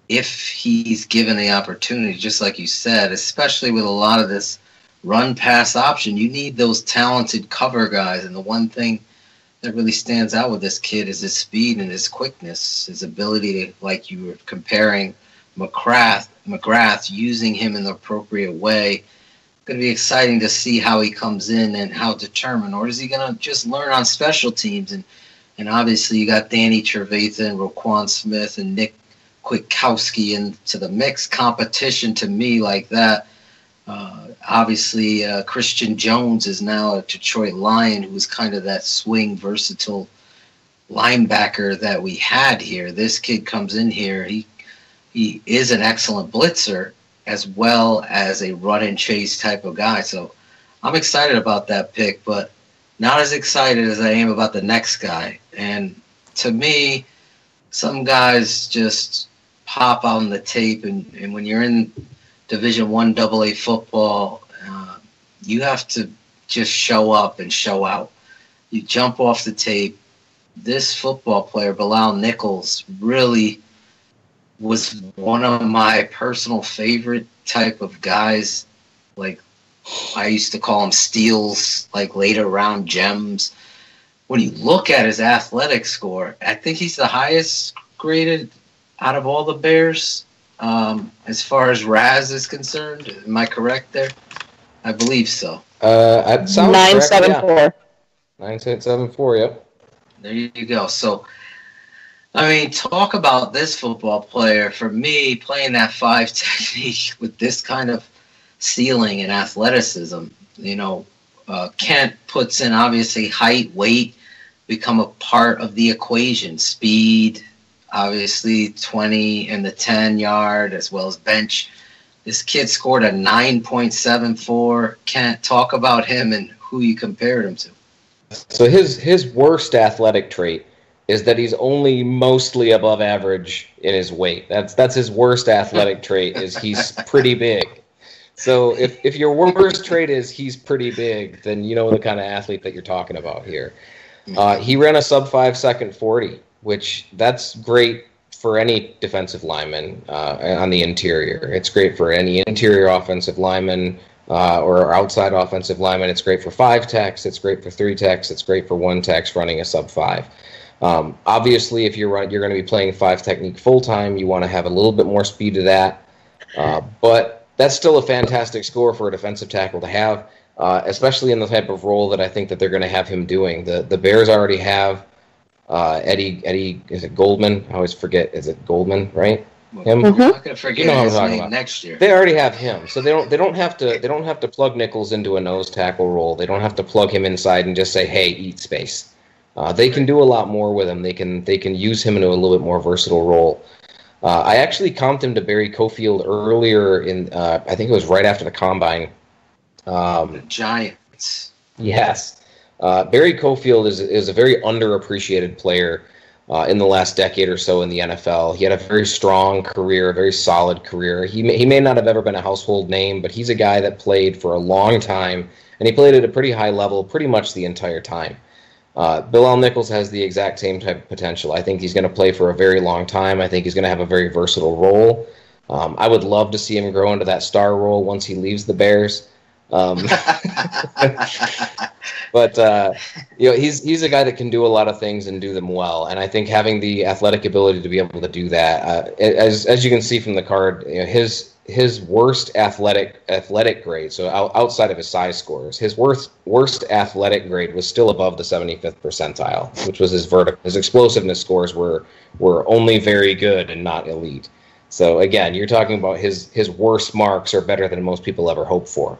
if he's given the opportunity, just like you said, especially with a lot of this run pass option, you need those talented cover guys. And the one thing that really stands out with this kid is his speed and his quickness, his ability to, like you were comparing McGrath, using him in the appropriate way. Going to be exciting to see how he comes in and how determined, or is he going to just learn on special teams? And obviously you got Danny Trevathan, Roquan Smith, and Nick Kwiatkowski into the mix. Competition to me like that. Obviously, Christian Jones is now a Detroit Lion, who's kind of that swing, versatile linebacker that we had here. This kid comes in here. He is an excellent blitzer as well as a run and chase type of guy. So I'm excited about that pick, but not as excited as I am about the next guy. And to me, some guys just pop on the tape, and when you're in Division I AA football, you have to just show up and show out. You jump off the tape. This football player, Bilal Nichols, really was one of my personal favorite type of guys. Like, I used to call him steals, like later round gems. When you look at his athletic score, I think he's the highest graded out of all the Bears. As far as RAS is concerned, am I correct there? I believe so. 974. Yeah. 974, yep. There you go. So, I mean, talk about this football player. For me, playing that 5 technique with this kind of ceiling and athleticism, you know, Kent puts in, obviously, height, weight become a part of the equation. Speed, obviously, 20 and the 10-yard, as well as bench. This kid scored a 9.74. Kent, talk about him and who you compared him to. So his worst athletic trait is that he's only mostly above average in his weight. That's his worst athletic trait, is he's pretty big. So if your worst trait is he's pretty big, then you know the kind of athlete that you're talking about here. He ran a sub 5 second 40, which that's great for any defensive lineman on the interior. It's great for any interior offensive lineman or outside offensive lineman. It's great for 5 techs. It's great for 3 techs. It's great for 1 techs running a sub 5. Obviously, if you're going to be playing 5 technique full time, you want to have a little bit more speed to that. But that's still a fantastic score for a defensive tackle to have, especially in the type of role that I think that they're going to have him doing. The Bears already have Eddie, is it Goldman? I always forget. Is it Goldman, right? Him. I'm not gonna forget his name next year. They already have him, so they don't have to plug Nichols into a nose tackle role. They don't have to plug him inside and just say, "Hey, eat space." They can do a lot more with him. They can use him into a little bit more versatile role. I actually comped him to Barry Cofield earlier in I think it was right after the combine. The Giants. Yes. Barry Cofield is a very underappreciated player in the last decade or so in the NFL. He had a very strong career, a very solid career. He may not have ever been a household name, but he's a guy that played for a long time, and he played at a pretty high level pretty much the entire time. Bilal Nichols has the exact same type of potential. I think he's going to play for a very long time. I think he's going to have a very versatile role. I would love to see him grow into that star role once he leaves the Bears. But he's a guy that can do a lot of things and do them well, and I think having the athletic ability to be able to do that, as you can see from the card, his worst athletic grade, so outside of his size scores, his worst athletic grade was still above the 75th percentile, which was his vertical. His explosiveness scores were only very good and not elite. So again, you're talking about his worst marks are better than most people ever hope for.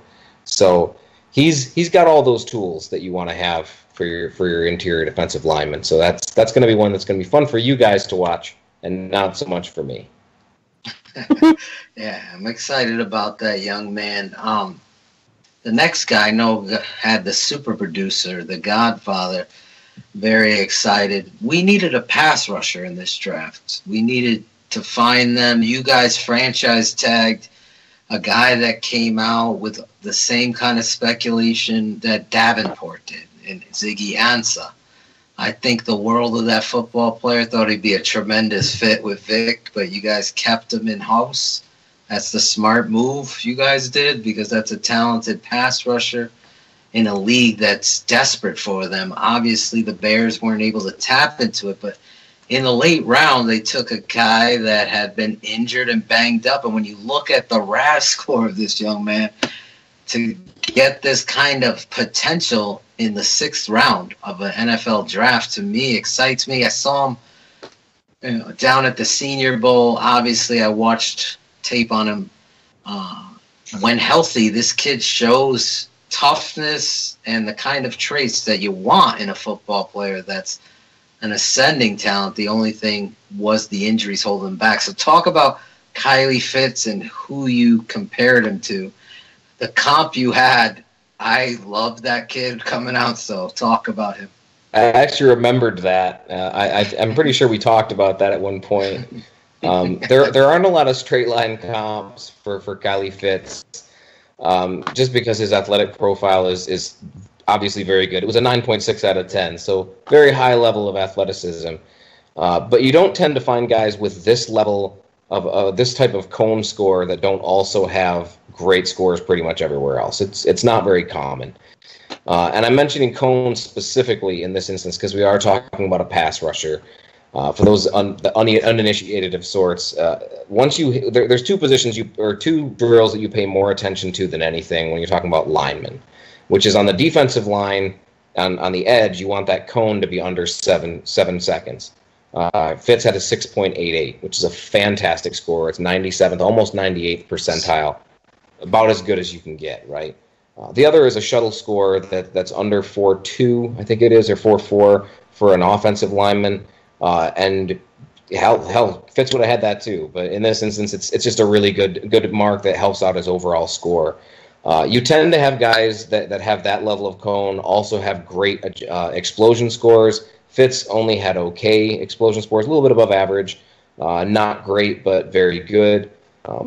So he's got all those tools that you want to have for your interior defensive lineman. So that's going to be one that's going to be fun for you guys to watch, and not so much for me. Yeah, I'm excited about that young man. The next guy I know had the super producer, the Godfather. Very excited. We needed a pass rusher in this draft. We needed to find them. You guys franchise tagged a guy that came out with the same kind of speculation that Davenport did, and Ziggy Ansah. I think the world of that football player, thought he'd be a tremendous fit with Vic, but you guys kept him in-house. That's the smart move you guys did, because that's a talented pass rusher in a league that's desperate for them. Obviously, the Bears weren't able to tap into it, but in the late round, they took a guy that had been injured and banged up. And when you look at the RAS score of this young man, to get this kind of potential in the 6th round of an NFL draft, to me, excites me. I saw him down at the Senior Bowl. Obviously, I watched tape on him. When healthy, this kid shows toughness and the kind of traits that you want in a football player that's an ascending talent. The only thing was the injuries holding him back. So talk about Kylie Fitz and who you compared him to. The comp you had, I loved that kid coming out, so talk about him. I actually remembered that. I'm pretty sure we talked about that at one point. There aren't a lot of straight line comps for Kylie Fitz, just because his athletic profile is obviously very good. It was a 9.6 out of 10, so very high level of athleticism. But you don't tend to find guys with this level of this type of cone score that don't also have great scores pretty much everywhere else. It's not very common. And I'm mentioning cone specifically in this instance because we are talking about a pass rusher. For those the uninitiated of sorts, there's two positions or two drills that you pay more attention to than anything when you're talking about linemen, which is on the defensive line, on the edge, you want that cone to be under 7 seconds. Fitz had a 6.88, which is a fantastic score. It's 97th, almost 98th percentile, about as good as you can get, right? The other is a shuttle score that's under 4.2, I think it is, or 4.4 for an offensive lineman. And hell, Fitz would have had that too. But in this instance, it's just a really good mark that helps out his overall score. You tend to have guys that have that level of cone also have great explosion scores. Fitz only had okay explosion scores, a little bit above average. Not great, but very good.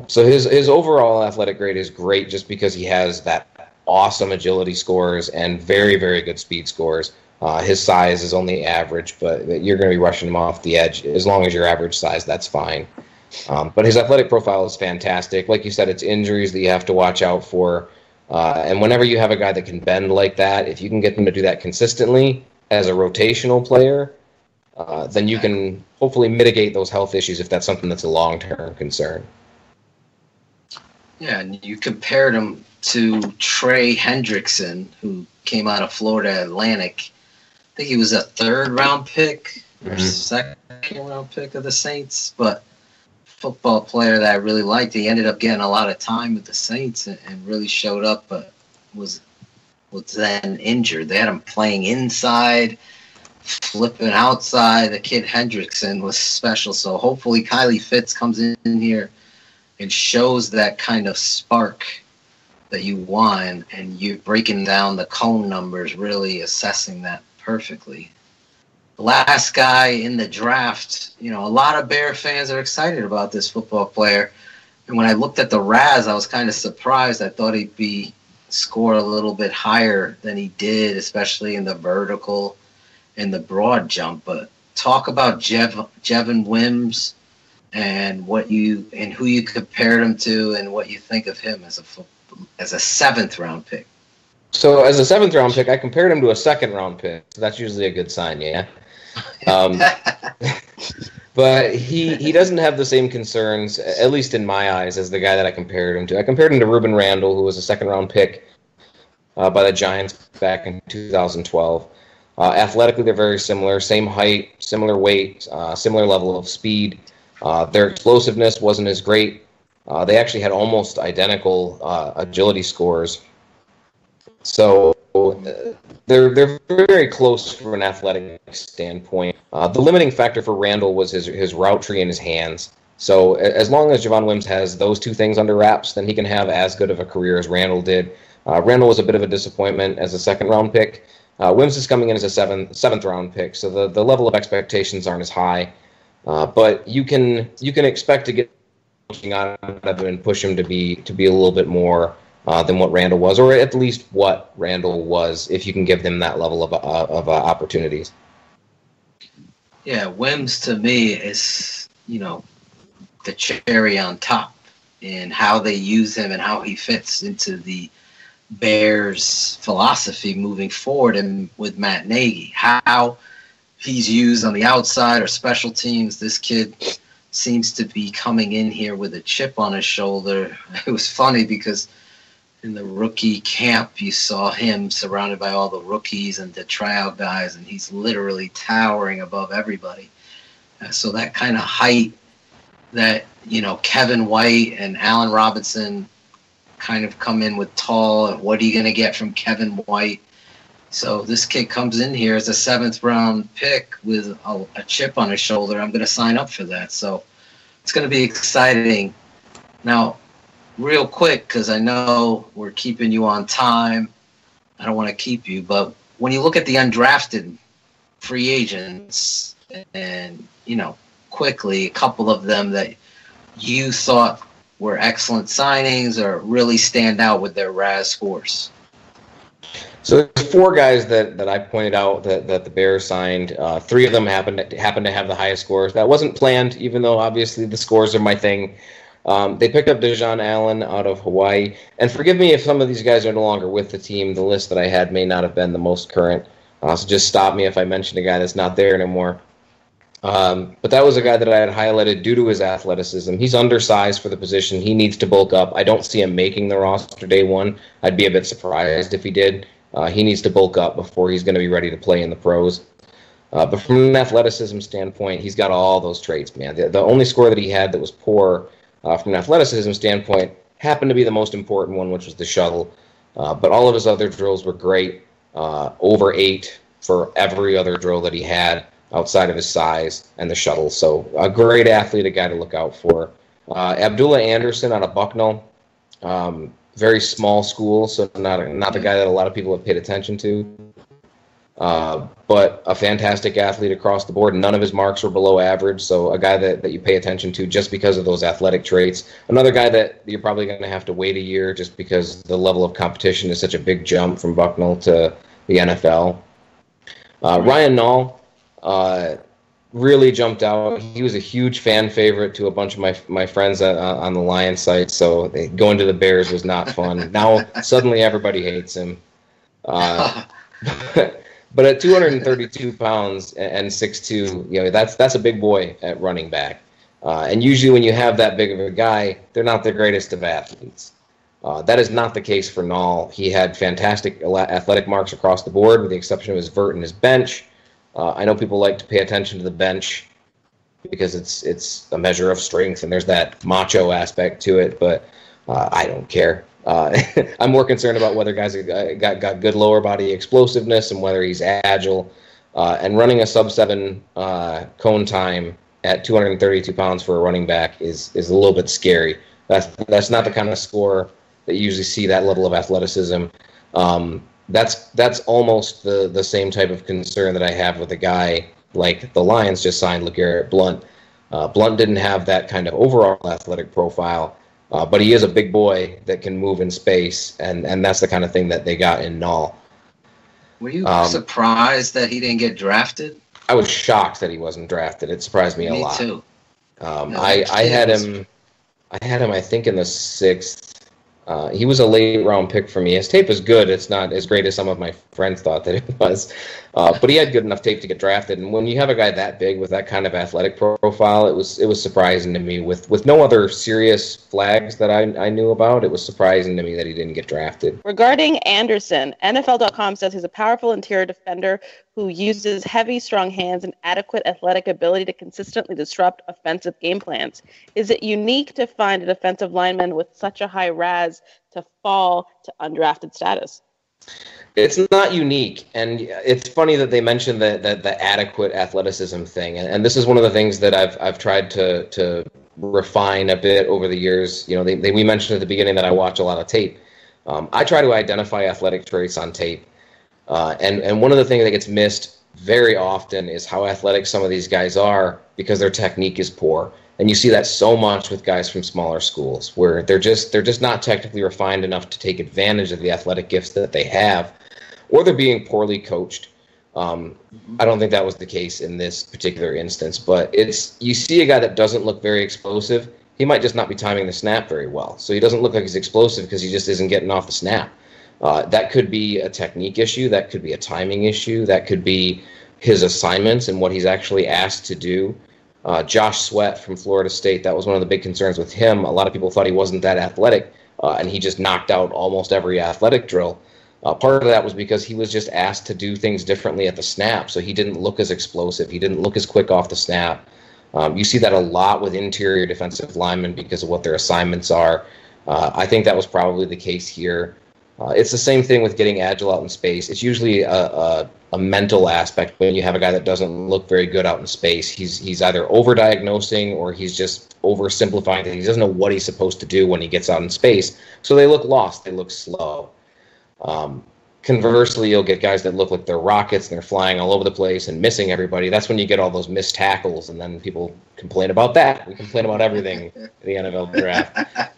So his overall athletic grade is great just because he has that awesome agility scores and very, very good speed scores. His size is only average, but you're going to be rushing him off the edge. As long as you're average size, that's fine. But his athletic profile is fantastic. Like you said, it's injuries that you have to watch out for. And whenever you have a guy that can bend like that, if you can get them to do that consistently as a rotational player, then you can hopefully mitigate those health issues if that's something that's a long-term concern. Yeah, and you compared him to Trey Hendrickson, who came out of Florida Atlantic. I think he was a third-round pick or second-round pick of the Saints, but football player that I really liked. He ended up getting a lot of time with the Saints and really showed up, but was then injured. They had him playing inside, flipping outside. The kid Hendrickson was special, so hopefully Kylie Fitz comes in here and shows that kind of spark that you want, and you're breaking down the cone numbers, really assessing that perfectly. The last guy in the draft, a lot of Bear fans are excited about this football player. And when I looked at the RAS, I was kind of surprised. I thought he'd score a little bit higher than he did, especially in the vertical and the broad jump. But talk about Jevon Wims and who you compared him to and what you think of him as a seventh-round pick. So as a seventh-round pick, I compared him to a second-round pick. So that's usually a good sign, yeah. But he doesn't have the same concerns, at least in my eyes, as the guy that I compared him to. I compared him to Ruben Randall, who was a second-round pick by the Giants back in 2012. Athletically, they're very similar. Same height, similar weight, similar level of speed. Their explosiveness wasn't as great. They actually had almost identical agility scores. So they're very close from an athletic standpoint. The limiting factor for Randall was his route tree and his hands. So as long as Jevon Wims has those two things under wraps, then he can have as good of a career as Randall did. Randall was a bit of a disappointment as a second-round pick. Wims is coming in as a seventh-round pick, so the level of expectations aren't as high. But you can expect to get out of him and push him to be a little bit more than what Randall was, or at least what Randall was, if you can give them that level of opportunities. Yeah, Wims to me is the cherry on top in how they use him and how he fits into the Bears' philosophy moving forward, and with Matt Nagy, how he's used on the outside or special teams. This kid seems to be coming in here with a chip on his shoulder. It was funny because in the rookie camp, you saw him surrounded by all the rookies and the tryout guys, and he's literally towering above everybody. So that kind of height that, Kevin White and Allen Robinson kind of come in with tall. What are you going to get from Kevin White? So this kid comes in here as a seventh-round pick with a chip on his shoulder. I'm going to sign up for that. So it's going to be exciting. Now, real quick, because I know we're keeping you on time. I don't want to keep you, but when you look at the undrafted free agents and, quickly, a couple of them that you thought were excellent signings or really stand out with their RAS scores. So there's four guys that I pointed out that the Bears signed. Three of them happened to have the highest scores. That wasn't planned, even though obviously the scores are my thing. They picked up Dejon Allen out of Hawaii. And forgive me if some of these guys are no longer with the team. The list that I had may not have been the most current. So just stop me if I mention a guy that's not there anymore. But that was a guy that I had highlighted due to his athleticism. He's undersized for the position. He needs to bulk up. I don't see him making the roster day one. I'd be a bit surprised if he did. He needs to bulk up before he's going to be ready to play in the pros. But from an athleticism standpoint, he's got all those traits, man. The only score that he had that was poor from an athleticism standpoint happened to be the most important one, which was the shuttle. But all of his other drills were great, over 8 for every other drill that he had outside of his size and the shuttle. So a great athlete, a guy to look out for. Abdullah Anderson out of Bucknell, very small school, so not the guy that a lot of people have paid attention to. But a fantastic athlete across the board. None of his marks were below average, so a guy that you pay attention to just because of those athletic traits. Another guy that you're probably going to have to wait a year just because the level of competition is such a big jump from Bucknell to the NFL. Ryan Nall really jumped out. He was a huge fan favorite to a bunch of my friends on the Lions site, so going to the Bears was not fun. Now suddenly everybody hates him. But at 232 pounds and 6'2", that's a big boy at running back. And usually when you have that big of a guy, they're not the greatest of athletes. That is not the case for Nall. He had fantastic athletic marks across the board, with the exception of his vert and his bench. I know people like to pay attention to the bench because it's a measure of strength, and there's that macho aspect to it, but I don't care. I'm more concerned about whether guys got good lower body explosiveness and whether he's agile. And running a sub-7 cone time at 232 pounds for a running back is a little bit scary. That's not the kind of score that you usually see that level of athleticism. That's almost the same type of concern that I have with a guy like the Lions just signed LeGarrette Blount. Blount didn't have that kind of overall athletic profile. But he is a big boy that can move in space, and that's the kind of thing that they got in Nall. Were you surprised that he didn't get drafted? I was shocked that he wasn't drafted. It surprised me a lot. Me too. I had him, I think, in the 6th. He was a late round pick for me. His tape is good. It's not as great as some of my friends thought that it was. But he had good enough tape to get drafted. And when you have a guy that big with that kind of athletic profile, it was surprising to me. With no other serious flags that I knew about, it was surprising to me that he didn't get drafted. Regarding Anderson, NFL.com says he's a powerful interior defender who uses heavy, strong hands and adequate athletic ability to consistently disrupt offensive game plans. Is it unique to find a defensive lineman with such a high RAS to fall to undrafted status? It's not unique, and it's funny that they mentioned the adequate athleticism thing, and this is one of the things that I've tried to refine a bit over the years. We mentioned at the beginning that I watch a lot of tape. I try to identify athletic traits on tape. And one of the things that gets missed very often is how athletic some of these guys are because their technique is poor. And you see that so much with guys from smaller schools where they're just not technically refined enough to take advantage of the athletic gifts that they have, or they're being poorly coached. I don't think that was the case in this particular instance, but you see a guy that doesn't look very explosive. He might just not be timing the snap very well. So he doesn't look like he's explosive because he just isn't getting off the snap. That could be a technique issue. That could be a timing issue. That could be his assignments and what he's actually asked to do. Josh Sweat from Florida State, that was one of the big concerns with him. A lot of people thought he wasn't that athletic, and he just knocked out almost every athletic drill. Part of that was because he was just asked to do things differently at the snap, so he didn't look as explosive. He didn't look as quick off the snap. You see that a lot with interior defensive linemen because of what their assignments are. I think that was probably the case here. It's the same thing with getting agile out in space. It's usually a mental aspect when you have a guy that doesn't look very good out in space. He's either overdiagnosing or he's just oversimplifying things. He doesn't know what he's supposed to do when he gets out in space. So they look lost. They look slow. Conversely, you'll get guys that look like they're rockets and they're flying all over the place and missing everybody. That's when you get all those missed tackles, and then people complain about that. We complain about everything in the NFL draft.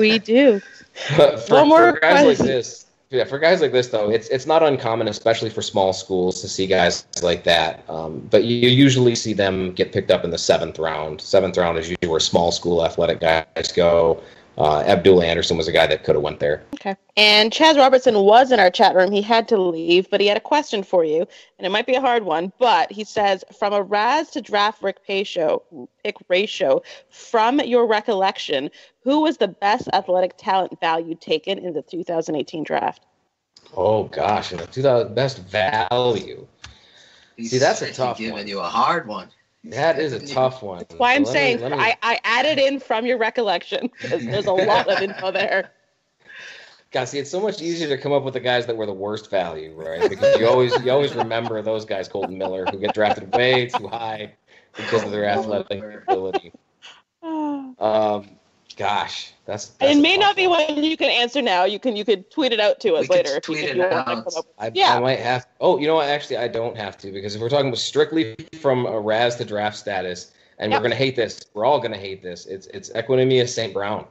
We do. But for guys like this, for guys like this, though, it's not uncommon, especially for small schools, to see guys like that. But you usually see them get picked up in the 7th round. 7th round is usually where small school athletic guys go. Abdullah Anderson was a guy that could have went there. Okay. And Chaz Robertson was in our chat room. He had to leave, but he had a question for you, and it might be a hard one, but he says, from a RAS to draft pick ratio, from your recollection, who was the best athletic talent value taken in the 2018 draft? Oh, gosh, in the best value. See, that's a tough one. Giving you a hard one. That is a tough one. That's why I'm saying I added in from your recollection because there's a lot of info there. God, see, it's so much easier to come up with the guys that were the worst value, right? Because you always remember those guys, Colton Miller, who get drafted way too high because of their athletic ability. Gosh, that's it a may tough not be one. one you can answer now. You could tweet it out to us later if you want to come up. I might have. Oh, you know what? Actually, I don't have to, because if we're talking strictly from a RAS to draft status, and we're gonna hate this, we're all gonna hate this. It's Equinemius St. Brown,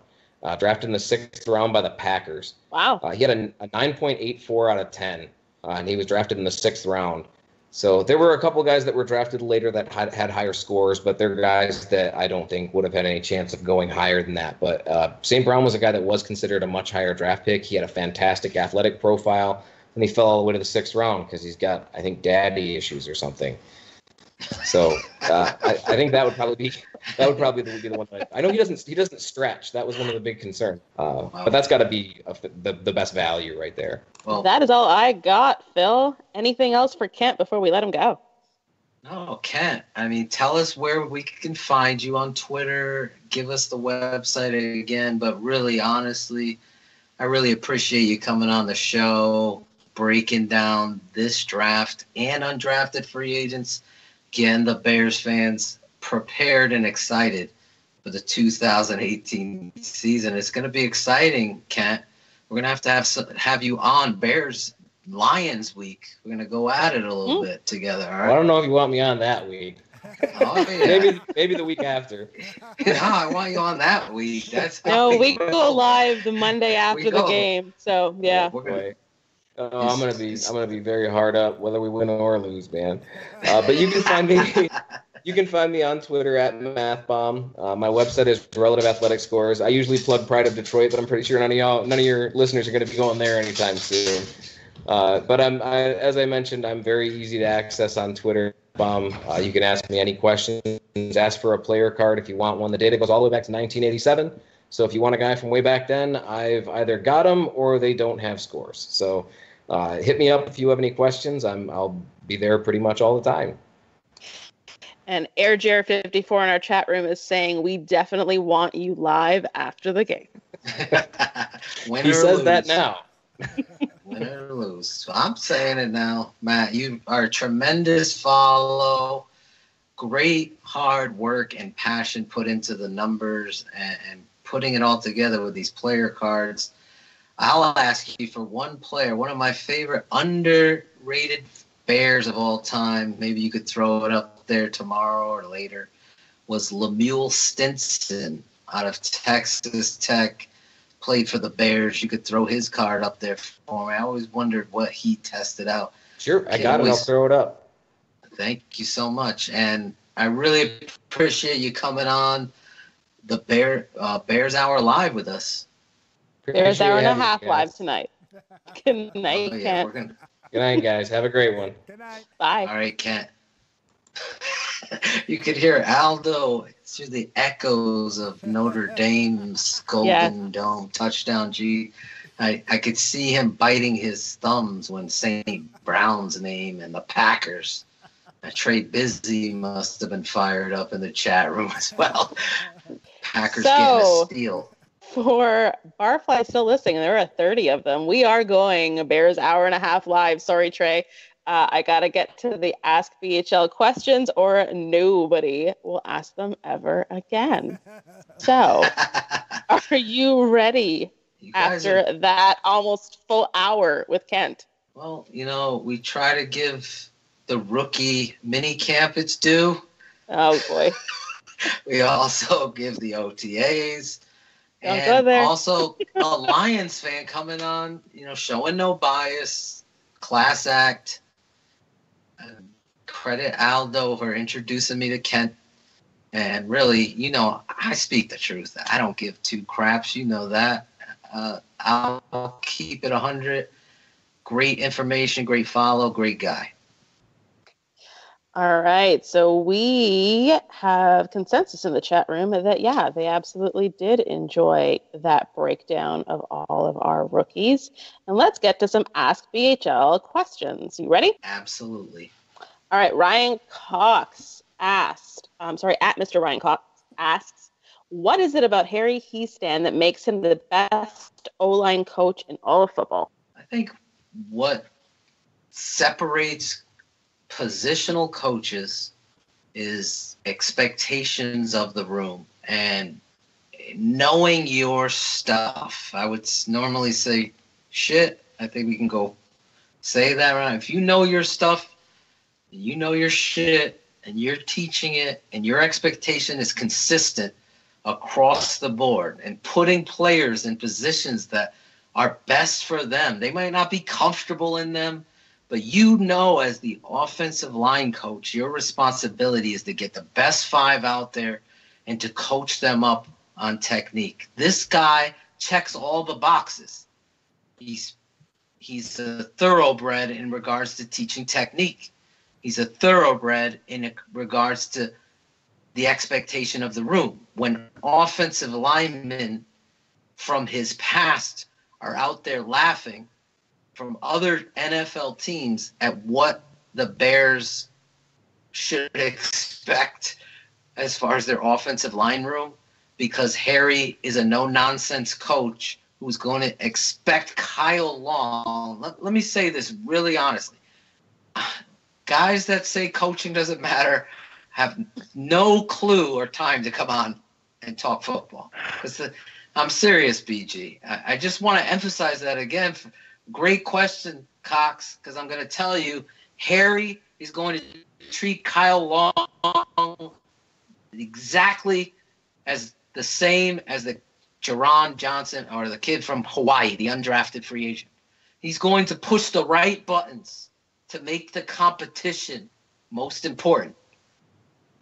drafted in the 6th round by the Packers. Wow. He had a 9.84 out of 10, and he was drafted in the 6th round. So there were a couple guys that were drafted later that had higher scores, but they're guys that I don't think would have had any chance of going higher than that. But St. Brown was a guy that was considered a much higher draft pick. He had a fantastic athletic profile, and he fell all the way to the 6th round because he's got, I think, daddy issues or something. So I think that would probably be the one. I know he doesn't stretch. That was one of the big concerns. But that's got to be the best value right there. Well, that is all I got, Phil. Anything else for Kent before we let him go? No, Kent. I mean, tell us where we can find you on Twitter. Give us the website again. But really, honestly, I really appreciate you coming on the show, breaking down this draft and undrafted free agents. Again, the Bears fans prepared and excited for the 2018 season. It's going to be exciting, Kent. We're going to have you on Bears Lions week. We're going to go at it a little bit together. All right? Well, I don't know if you want me on that week. Oh, yeah. maybe the week after. No, I want you on that week. We go live the Monday after the game. So yeah. I'm gonna be very hard up whether we win or lose, man. But you can find me. You can find me on Twitter at MathBomb. My website is Relative Athletic Scores. I usually plug Pride of Detroit, but I'm pretty sure none of your listeners are going to be going there anytime soon. But as I mentioned, I'm very easy to access on Twitter. You can ask me any questions. Ask for a player card if you want one. The data goes all the way back to 1987. So if you want a guy from way back then, I've either got them or they don't have scores. So hit me up if you have any questions. I'll be there pretty much all the time. And AirJair54 in our chat room is saying we definitely want you live after the game. He says that now. Win or lose. So I'm saying it now, Matt. You are a tremendous follow. Great hard work and passion put into the numbers and putting it all together with these player cards. I'll ask you for one player, one of my favorite underrated Bears of all time. Maybe you could throw it up there tomorrow or later. Was Lemuel Stinson out of Texas Tech. Played for the Bears. You could throw his card up there for me. I always wondered what he tested out. Sure, I got it. I'll throw it up. Thank you so much. And I really appreciate you coming on the Bears Hour Live with us. Bears Hour and a half live tonight. Good night, Kent. Good night, guys. Have a great one. Good night. Bye. All right, Kent. You could hear Aldo through the echoes of Notre Dame's Golden Dome touchdown. I could see him biting his thumbs when St. Brown's name and the Packers. Trey Busy must have been fired up in the chat room as well. Packers getting a steal. For Barfly still listening, there are 30 of them. We are going Bears Hour and a half live. Sorry, Trey. I got to get to the Ask BHL questions or nobody will ask them ever again. So, are you ready after that almost full hour with Kent? Well, we try to give the rookie mini camp its due. Oh, boy. We also give the OTAs. Don't go there. Also, a Lions fan coming on, showing no bias, class act. Credit Aldo for introducing me to Kent. And really, I speak the truth. I don't give two craps. You know that. I'll keep it 100. Great information, great follow, great guy. All right. So we have consensus in the chat room that, they absolutely did enjoy that breakdown of all of our rookies. And let's get to some Ask BHL questions. You ready? Absolutely. All right. Ryan Cox at Mr. Ryan Cox asks, What is it about Harry Hiestand that makes him the best O-line coach in all of football? I think what separates positional coaches is expectations of the room and knowing your stuff. I would normally say shit. I think we can go say that right. If you know your stuff, you know your shit, and you're teaching it, and your expectation is consistent across the board, and putting players in positions that are best for them. They might not be comfortable in them, but you know, as the offensive line coach, your responsibility is to get the best 5 out there and to coach them up on technique. This guy checks all the boxes. He's a thoroughbred in regards to teaching technique. He's a thoroughbred in regards to the expectation of the room. When offensive linemen from his past are out there laughing from other NFL teams at what the Bears should expect as far as their offensive line room, because Harry is a no-nonsense coach who's going to expect Kyle Long. Let me say this really honestly. Guys that say coaching doesn't matter have no clue or time to come on and talk football. I'm serious, BG. I just want to emphasize that again. Great question, Cox, because I'm going to tell you, Harry is going to treat Kyle Long exactly as the same as the Jerron Johnson or the kid from Hawaii, the undrafted free agent. He's going to push the right buttons to make the competition most important.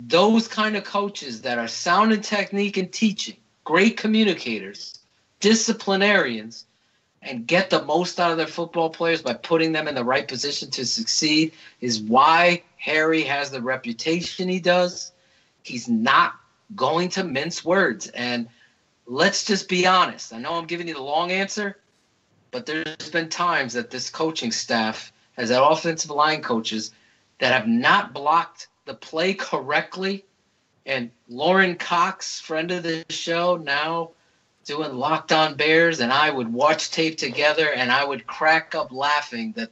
Those kind of coaches that are sound in technique and teaching, great communicators, disciplinarians, and get the most out of their football players by putting them in the right position to succeed is why Harry has the reputation he does. He's not going to mince words. And let's just be honest. I know I'm giving you the long answer, but there's been times that this coaching staff has had offensive line coaches that have not blocked the play correctly. And Lauren Cox, friend of the show, now doing Locked On Bears, and I would watch tape together, and I would crack up laughing that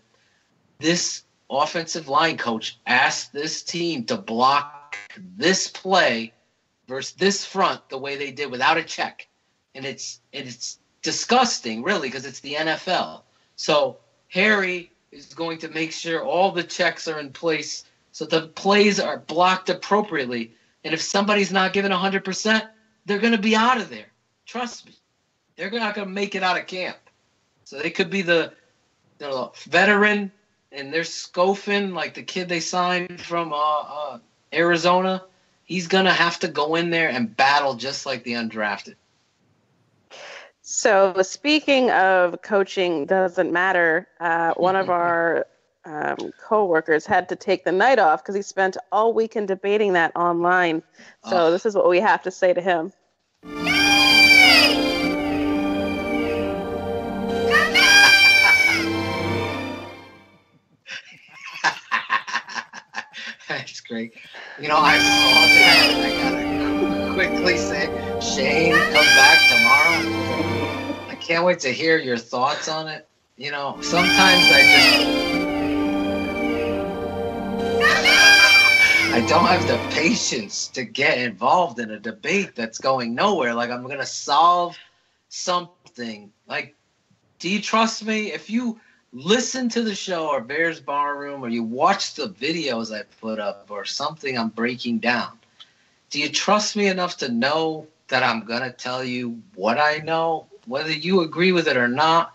this offensive line coach asked this team to block this play versus this front the way they did without a check. And it's disgusting, really, because it's the NFL. So Harry is going to make sure all the checks are in place so the plays are blocked appropriately. And if somebody's not giving 100%, they're going to be out of there. Trust me. They're not going to make it out of camp. So they could be the veteran, and they're scoffing like the kid they signed from Arizona. He's going to have to go in there and battle just like the undrafted. So speaking of coaching doesn't matter, one of our co-workers had to take the night off because he spent all weekend debating that online. So this is what we have to say to him. That's great. I saw that, and I gotta quickly say, Shane, come back tomorrow. I can't wait to hear your thoughts on it. Sometimes I don't have the patience to get involved in a debate that's going nowhere. Like, I'm gonna solve something. Like, do you trust me? If you listen to the show or Bears Barroom, or you watch the videos I put up or something I'm breaking down, do you trust me enough to know that I'm going to tell you what I know, whether you agree with it or not?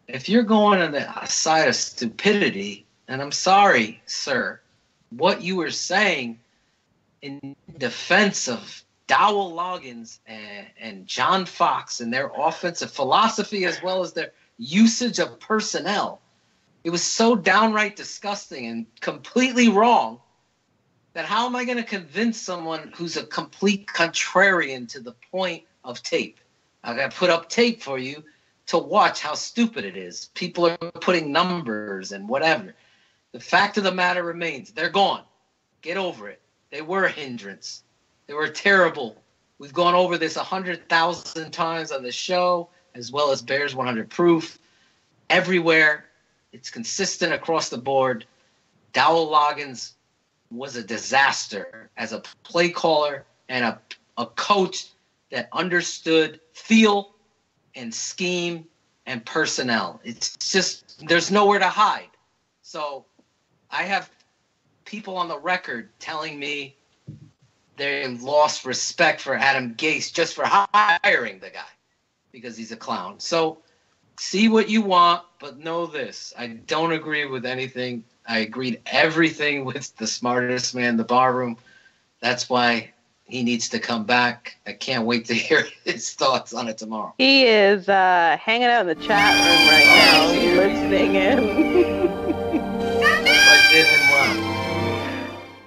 If you're going on the side of stupidity, and I'm sorry, sir, what you were saying in defense of Dowell Loggins and John Fox and their offensive philosophy as well as their usage of personnel, it was so downright disgusting and completely wrong that how am I going to convince someone who's a complete contrarian to the point of tape? I got to put up tape for you to watch how stupid it is. People are putting numbers and whatever. The fact of the matter remains, they're gone. Get over it. They were a hindrance. They were a terrible We've gone over this 100,000 times on the show, as well as Bears 100 Proof. Everywhere, it's consistent across the board. Dowell Loggins was a disaster as a play caller and a coach that understood feel and scheme and personnel. It's just, there's nowhere to hide. So I have people on the record telling me they lost respect for Adam Gase just for hiring the guy because he's a clown. So see what you want, but know this. I don't agree with anything. I agreed everything with the smartest man in the barroom. That's why he needs to come back. I can't wait to hear his thoughts on it tomorrow. He is hanging out in the chat room right now, listening in. I did him well.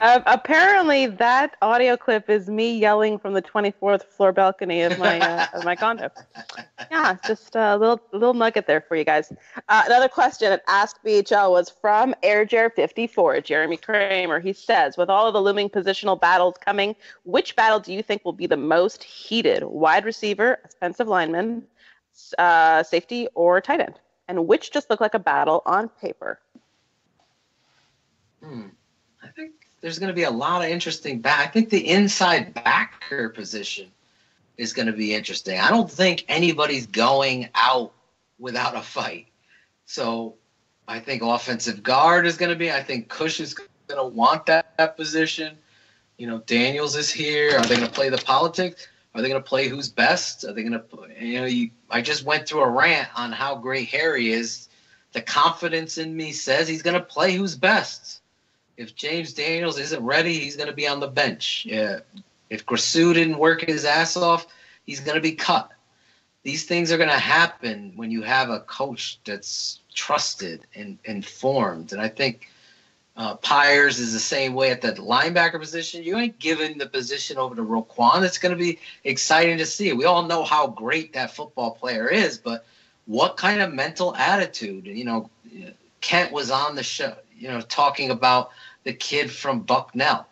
Apparently, that audio clip is me yelling from the 24th floor balcony of my condo. Yeah, just a little nugget there for you guys. Another question at Ask BHL was from AirJair54, Jeremy Kramer. He says, with all of the looming positional battles coming, which battle do you think will be the most heated? Wide receiver, offensive lineman, safety, or tight end? And which just look like a battle on paper? I think there's going to be a lot of interesting I think the inside backer position is going to be interesting. I don't think anybody's going out without a fight. So I think offensive guard is going to be, I think Cush is going to want that position. You know, Daniels is here. Are they going to play the politics? Are they going to play who's best? Are they going to, I just went through a rant on how great Harry is. The confidence in me says he's going to play who's best. If James Daniels isn't ready, he's going to be on the bench. Yeah. If Grasu didn't work his ass off, he's going to be cut. These things are going to happen when you have a coach that's trusted and informed. And I think Pyers is the same way at the linebacker position. You ain't giving the position over to Roquan. It's going to be exciting to see. We all know how great that football player is, but what kind of mental attitude? You know, Kent was on the show, talking about the kid from Bucknell.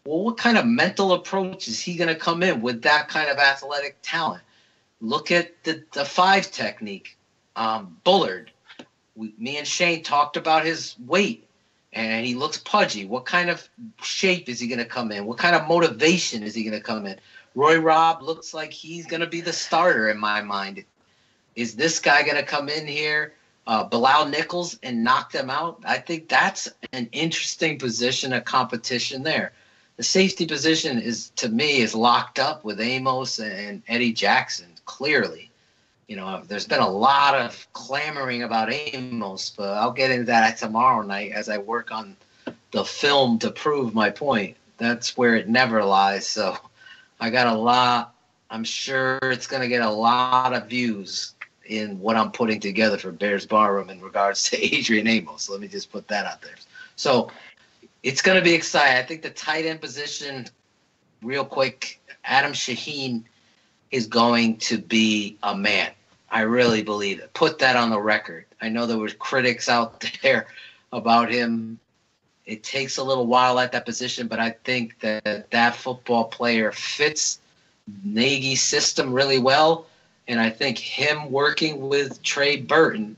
Well, what kind of mental approach is he going to come in with that kind of athletic talent? Look at the 5 technique. Bullard. Me and Shane talked about his weight, and he looks pudgy. What kind of shape is he going to come in? What kind of motivation is he going to come in? Roy Robb looks like he's going to be the starter in my mind. Is this guy going to come in here, Bilal Nichols, and knock them out? I think that's an interesting position of competition there. The safety position to me is locked up with Amos and Eddie Jackson, clearly. There's been a lot of clamoring about Amos, but I'll get into that tomorrow night as I work on the film to prove my point. That's where it never lies. So I got a lot. I'm sure it's going to get a lot of views in what I'm putting together for Bears Barroom in regards to Adrian Amos. Let me just put that out there. So it's going to be exciting. I think the tight end position, real quick, Adam Shaheen is going to be a man. I really believe it. Put that on the record. I know there were critics out there about him. It takes a little while at that position, but I think that football player fits Nagy's system really well. And I think him working with Trey Burton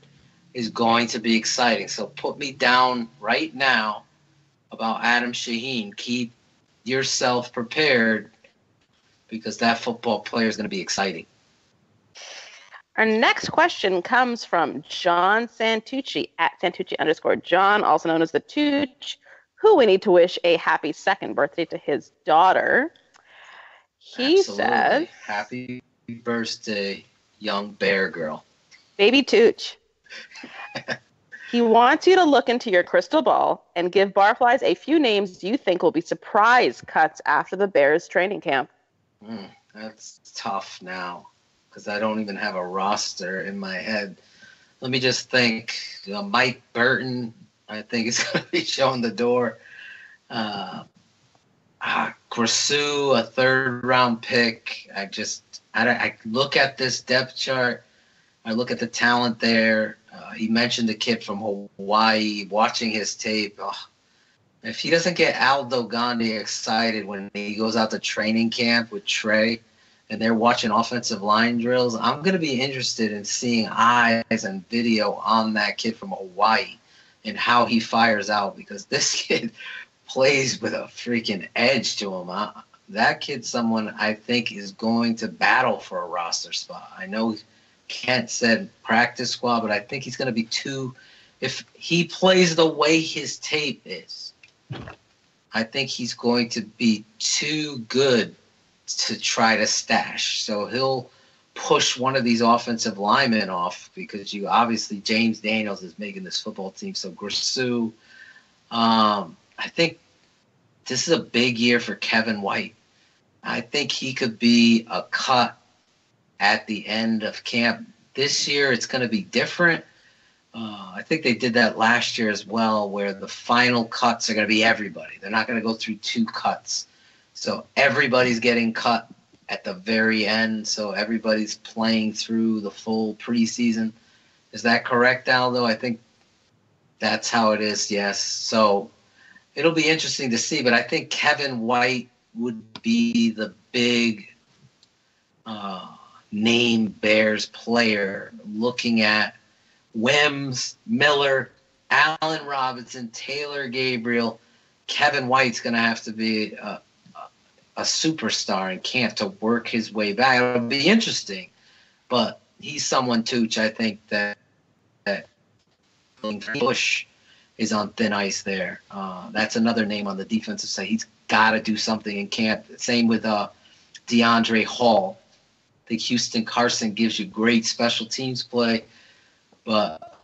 is going to be exciting. So put me down right now about Adam Shaheen. Keep yourself prepared because that football player is going to be exciting. Our next question comes from John Santucci at Santucci_John, also known as the Tooch, who we need to wish a happy second birthday to his daughter. He says, happy birthday, young bear girl. Baby Tooch. He wants you to look into your crystal ball and give Barflies a few names you think will be surprise cuts after the Bears training camp. That's tough now because I don't even have a roster in my head. Let me just think. Mike Burton, I think, is going to be showing the door. Grasu, a third-round pick. I look at this depth chart. I look at the talent there. He mentioned the kid from Hawaii, watching his tape. If he doesn't get Aldo Gandhi excited when he goes out to training camp with Trey, and they're watching offensive line drills, I'm going to be interested in seeing eyes and video on that kid from Hawaii and how he fires out, because this kid plays with a freaking edge to him. That kid's someone I think is going to battle for a roster spot. I know Kent said practice squad, but I think he's going to be too – if he plays the way his tape is, I think he's going to be too good to try to stash. So he'll push one of these offensive linemen off, because you obviously James Daniels is making this football team. So Grisou, I think this is a big year for Kevin White. I think he could be a cut at the end of camp. This year it's going to be different. I think they did that last year as well, where the final cuts are going to be everybody. They're not going to go through 2 cuts. So everybody's getting cut at the very end. So everybody's playing through the full preseason. Is that correct, Aldo? I think that's how it is, yes. So it'll be interesting to see. But I think Kevin White would be the big name Bears player, looking at Wims, Miller, Allen Robinson, Taylor Gabriel. Kevin White's going to have to be a superstar in camp to work his way back. It'll be interesting, but he's someone, Tooch, I think that Bush is on thin ice there. That's another name on the defensive side. He's got to do something in camp. Same with DeAndre Hall. I think Houston Carson gives you great special teams play. But,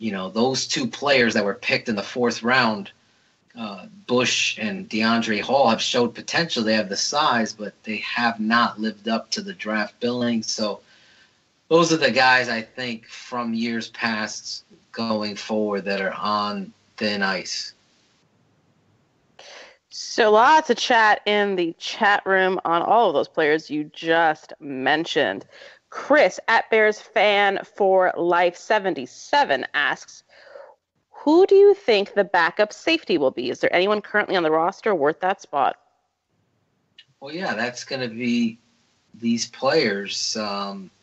those 2 players that were picked in the 4th round, Bush and DeAndre Hall, have showed potential. They have the size, but they have not lived up to the draft billing. So those are the guys, I think, from years past going forward that are on thin ice. So lots of chat in the chat room on all of those players you just mentioned. Chris at Bears Fan for Life 77 asks, who do you think the backup safety will be? Is there anyone currently on the roster worth that spot? Well, yeah, that's going to be these players.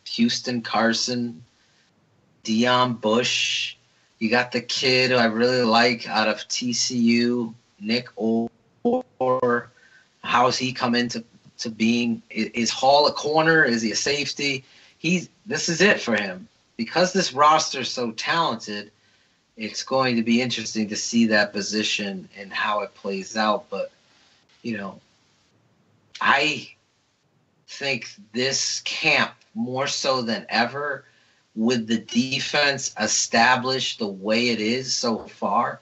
Houston Carson, Deion Bush. You got the kid who I really like out of TCU, Nick Orr. How's he come into being? Is Hall a corner? Is he a safety? This is it for him. Because this roster is so talented, it's going to be interesting to see that position and how it plays out. But, I think this camp, more so than ever, with the defense established the way it is so far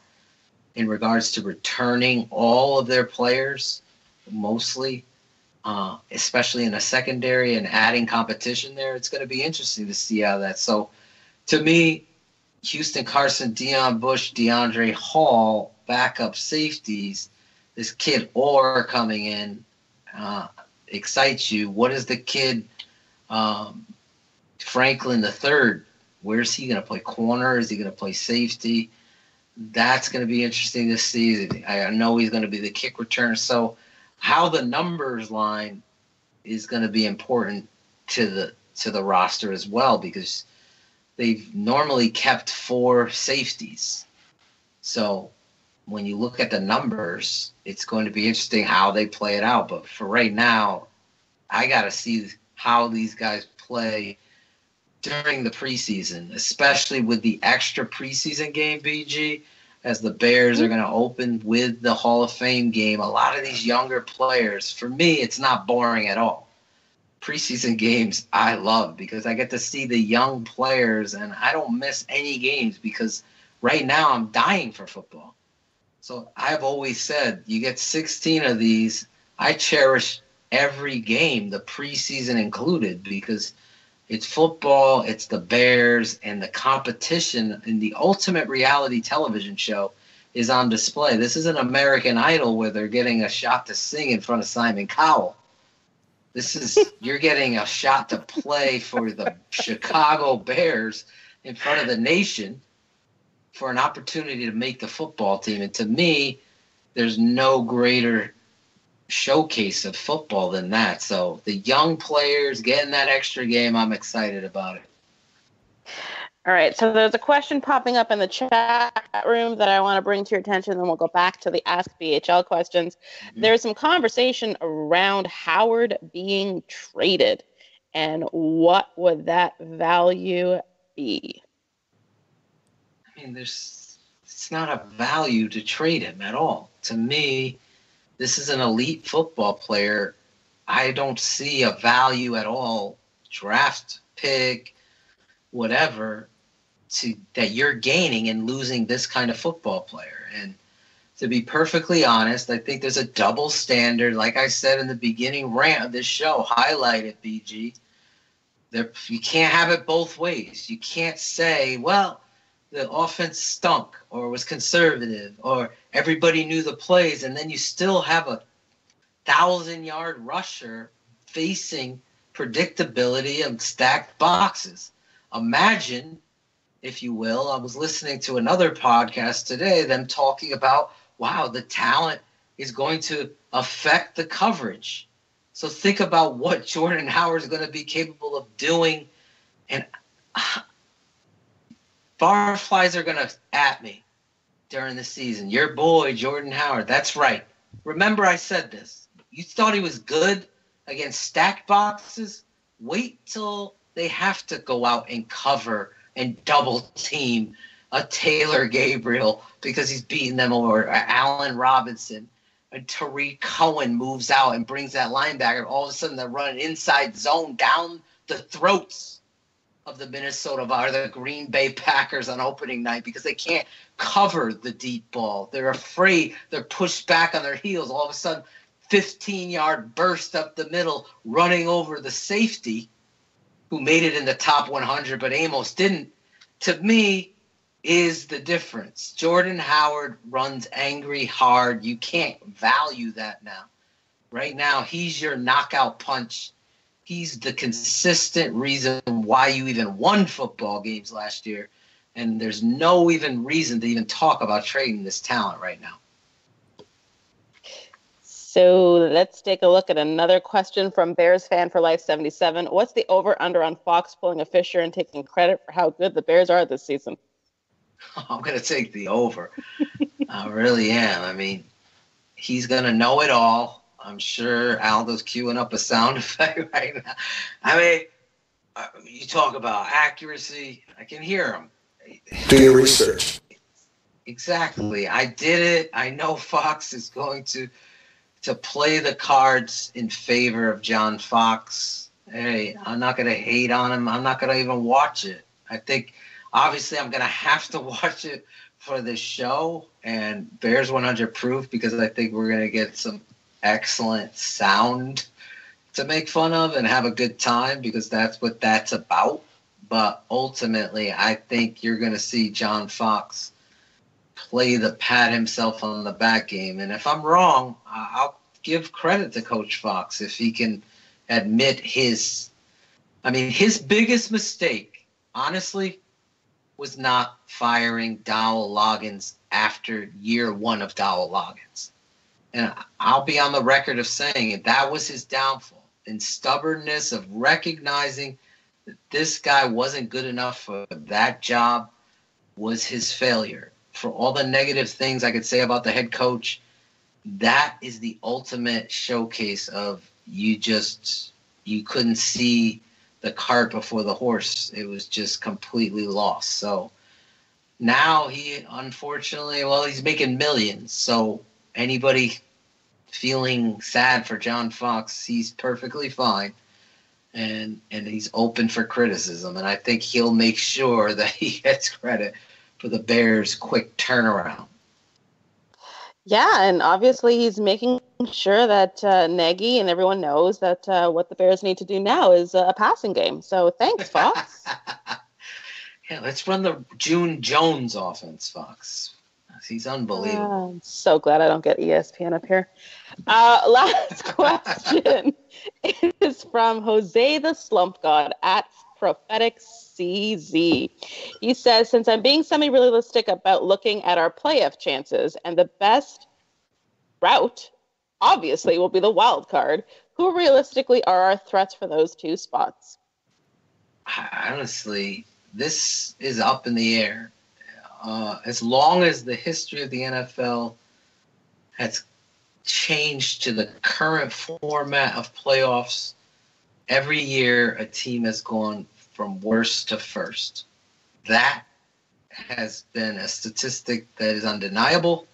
in regards to returning all of their players, mostly, especially in the secondary, and adding competition there, it's going to be interesting to see how that. So, to me, Houston Carson, Deion Bush, DeAndre Hall, backup safeties, this kid Orr coming in excites you. What is the kid Franklin III? Where's he going to play? Corner? Is he going to play safety? That's going to be interesting to see. I know he's going to be the kick returner. So how the numbers line is going to be important to the roster as well, because they've normally kept 4 safeties. So when you look at the numbers, it's going to be interesting how they play it out. But for right now, I got to see how these guys play during the preseason, especially with the extra preseason game, BG, as the Bears are going to open with the Hall of Fame game. A lot of these younger players, for me, it's not boring at all. Preseason games I love because I get to see the young players, and I don't miss any games because right now I'm dying for football. So I've always said, you get 16 of these. I cherish every game, the preseason included, because it's football, it's the Bears, and the competition in the ultimate reality television show is on display. This is an American Idol where they're getting a shot to sing in front of Simon Cowell. This is you're getting a shot to play for the Chicago Bears in front of the nation for an opportunity to make the football team. And to me, there's no greater showcase of football than that. So the young players getting that extra game, I'm excited about it. All right, so there's a question popping up in the chat room that I want to bring to your attention, then we'll go back to the Ask BHL questions. There's some conversation around Howard being traded, and what would that value be? I mean, it's not a value to trade him at all. To me, this is an elite football player. I don't see a value at all, draft pick, whatever, that you're gaining and losing this kind of football player. And to be perfectly honest, I think there's a double standard. Like I said in the beginning rant of this show, highlight it, BG. You can't have it both ways. You can't say, well, the offense stunk or was conservative or everybody knew the plays, and then you still have a 1,000-yard rusher facing predictability and stacked boxes. Imagine, if you will, I was listening to another podcast today, them talking about, wow, the talent is going to affect the coverage. So think about what Jordan Howard is going to be capable of doing. And barflies are going to at me during the season. Your boy, Jordan Howard. That's right. Remember I said this. You thought he was good against stacked boxes? Wait till they have to go out and cover and double team a Taylor Gabriel because he's beating them, or Allen Robinson. And Tariq Cohen moves out and brings that linebacker. All of a sudden they're running inside zone down the throats of the the Green Bay Packers on opening night because they can't cover the deep ball. They're afraid. They're pushed back on their heels. All of a sudden, 15-yard burst up the middle, running over the safety who made it in the top 100, but Amos didn't. To me, is the difference. Jordan Howard runs angry hard. You can't value that now. Right now, he's your knockout punch. He's the consistent reason why you even won football games last year. And there's no even reason to even talk about trading this talent right now. So let's take a look at another question from Bears Fan for Life 77. What's the over-under on Fox pulling a Fisher and taking credit for how good the Bears are this season? I'm going to take the over. I really am. I mean, he's going to know it all. I'm sure Aldo's queuing up a sound effect right now. I mean, you talk about accuracy. I can hear him. Do your research. Exactly. I did it. I know Fox is going to play the cards in favor of John Fox. Hey, I'm not going to hate on him. I'm not going to even watch it. I think, obviously, I'm going to have to watch it for this show and Bears 100 proof because I think we're going to get some excellent sound to make fun of and have a good time because that's what that's about. But ultimately, I think you're going to see John Fox play the pat himself on the back game. And if I'm wrong, I'll give credit to Coach Fox if he can admit his biggest mistake, honestly, was not firing Dowell Loggins after year one of Dowell Loggins. And I'll be on the record of saying it. That was his downfall. And stubbornness of recognizing that this guy wasn't good enough for that job was his failure. For all the negative things I could say about the head coach, that is the ultimate showcase of you couldn't see the cart before the horse. It was just completely lost. So now he, unfortunately, he's making millions. So anybody feeling sad for John Fox, he's perfectly fine. And he's open for criticism. And I think he'll make sure that he gets credit for the Bears' quick turnaround. Yeah, and obviously he's making sure that Nagy and everyone knows that what the Bears need to do now is a passing game. So thanks, Fox. Yeah, let's run the June Jones offense, Fox. He's unbelievable. I'm so glad I don't get ESPN up here. Last question is from Jose the Slump God at Prophetic CZ. He says, since I'm being semi-realistic about looking at our playoff chances and the best route obviously will be the wild card. Who realistically are our threats for those two spots? Honestly, this is up in the air. As long as the history of the NFL has changed to the current format of playoffs, every year a team has gone from worst to first. That has been a statistic that is undeniable.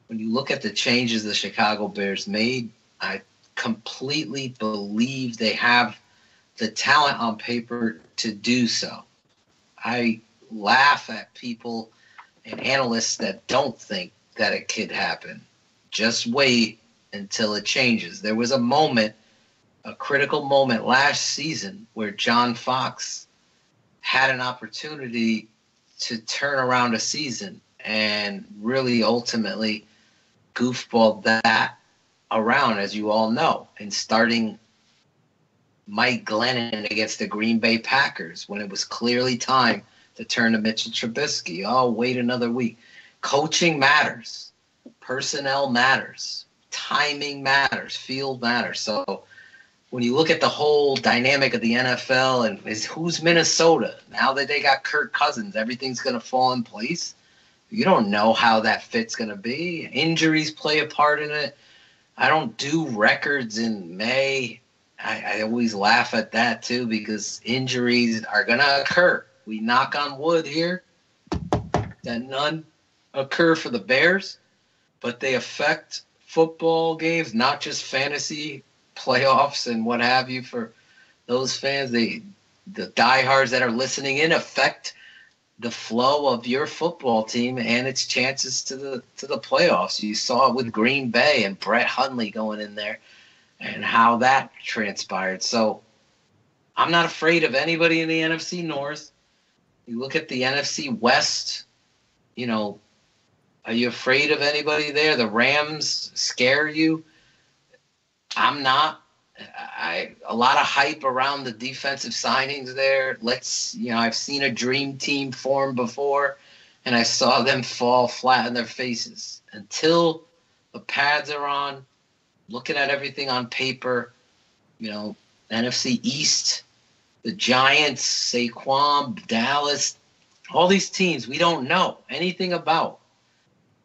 When you look at the changes the Chicago Bears made, I completely believe they have the talent on paper to do so. I laugh at people and analysts that don't think that it could happen. Just wait until it changes. There was a moment, a critical moment last season where John Fox had an opportunity to turn around a season and really ultimately goofballed that around, as you all know, and starting Mike Glennon against the Green Bay Packers when it was clearly time to turn to Mitchell Trubisky. Oh, wait another week. Coaching matters. Personnel matters. Timing matters. Field matters. So when you look at the whole dynamic of the NFL and who's Minnesota, now that they got Kirk Cousins, everything's going to fall in place. You don't know how that fit's going to be. Injuries play a part in it. I don't do records in May. I always laugh at that, too, because injuries are going to occur. We knock on wood here that none occur for the Bears, but they affect football games, not just fantasy playoffs and what have you for those fans. The diehards that are listening in affect the flow of your football team and its chances to the playoffs. You saw it with Green Bay and Brett Hundley going in there and how that transpired. So I'm not afraid of anybody in the NFC North. You look at the NFC West, you know, are you afraid of anybody there? The Rams scare you? I'm not. A lot of hype around the defensive signings there. I've seen a dream team form before, and I saw them fall flat on their faces. Until the pads are on, looking at everything on paper, NFC East, the Giants, Saquon, Dallas, all these teams we don't know anything about.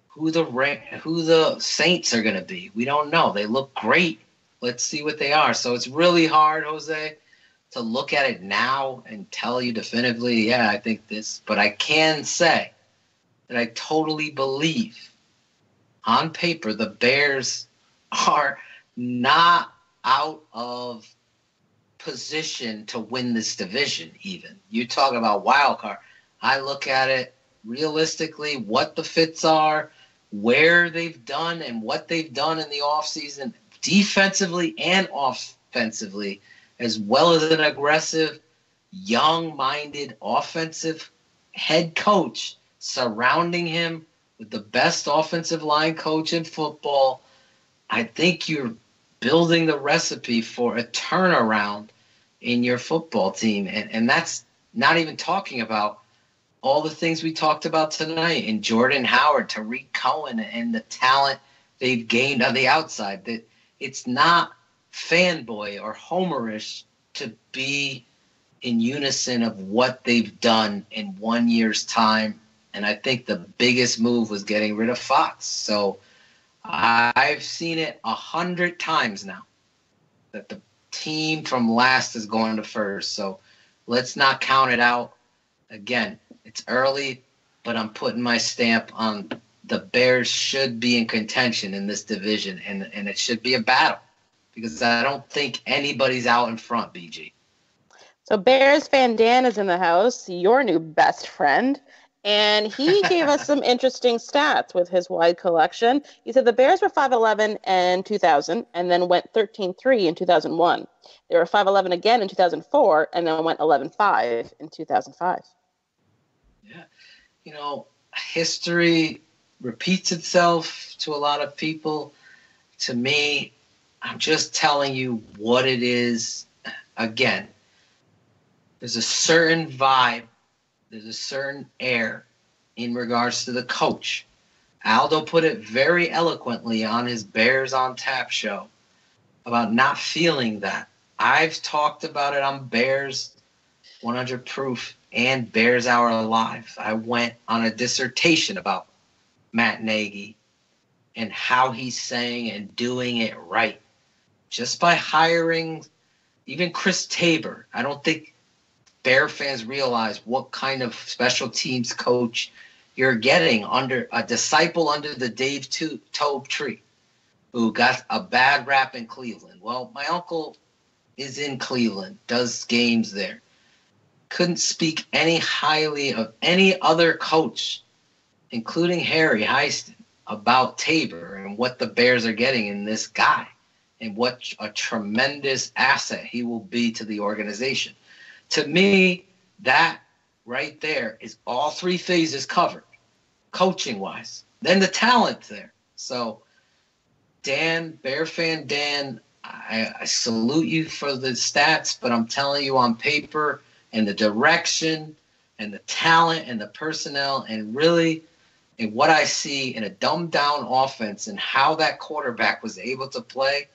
Who the Saints are going to be. We don't know. They look great. Let's see what they are. So it's really hard, Jose, to look at it now and tell you definitively, yeah, I think this. But I can say that I totally believe on paper the Bears are not out of position to win this division even. You talk about wild card. I look at it realistically, what the fits are, where they've done and what they've done in the offseason, defensively and offensively, as well as an aggressive, young-minded offensive head coach surrounding him with the best offensive line coach in football. I think you're building the recipe for a turnaround in your football team. And that's not even talking about all the things we talked about tonight in Jordan Howard, Tariq Cohen, and the talent they've gained on the outside. That it's not fanboy or homerish to be in unison of what they've done in 1 year's time. And I think the biggest move was getting rid of Fox. So I've seen it 100 times now that the team from last is going to first. So let's not count it out. Again, it's early, but I'm putting my stamp on the Bears should be in contention in this division, and it should be a battle because I don't think anybody's out in front, BG. So Bears fan Dan is in the house, your new best friend, and he gave us some interesting stats with his wide collection. He said the Bears were 5-11 in 2000 and then went 13-3 in 2001. They were 5-11 again in 2004 and then went 11-5 in 2005. Yeah. History repeats itself to a lot of people. To me, I'm just telling you what it is. Again, there's a certain vibe, there's a certain air in regards to the coach Aldo put it very eloquently on his Bears on Tap show about not feeling that. I've talked about it on Bears 100 Proof and Bears Hour Live. I went on a dissertation about Matt Nagy and how he's saying and doing it right. Just by hiring even Chris Tabor, I don't think Bear fans realize what kind of special teams coach you're getting under a disciple under the Dave Tobe tree, who got a bad rap in Cleveland. Well, my uncle is in Cleveland, does games there. Couldn't speak any highly of any other coach, including Harry Heiston, about Tabor and what the Bears are getting in this guy and what a tremendous asset he will be to the organization. To me, that right there is all three phases covered, coaching-wise. Then the talent there. So, Dan, Bear fan Dan, I salute you for the stats, but I'm telling you on paper and the direction and the talent and the personnel and really in what I see in a dumbed-down offense and how that quarterback was able to play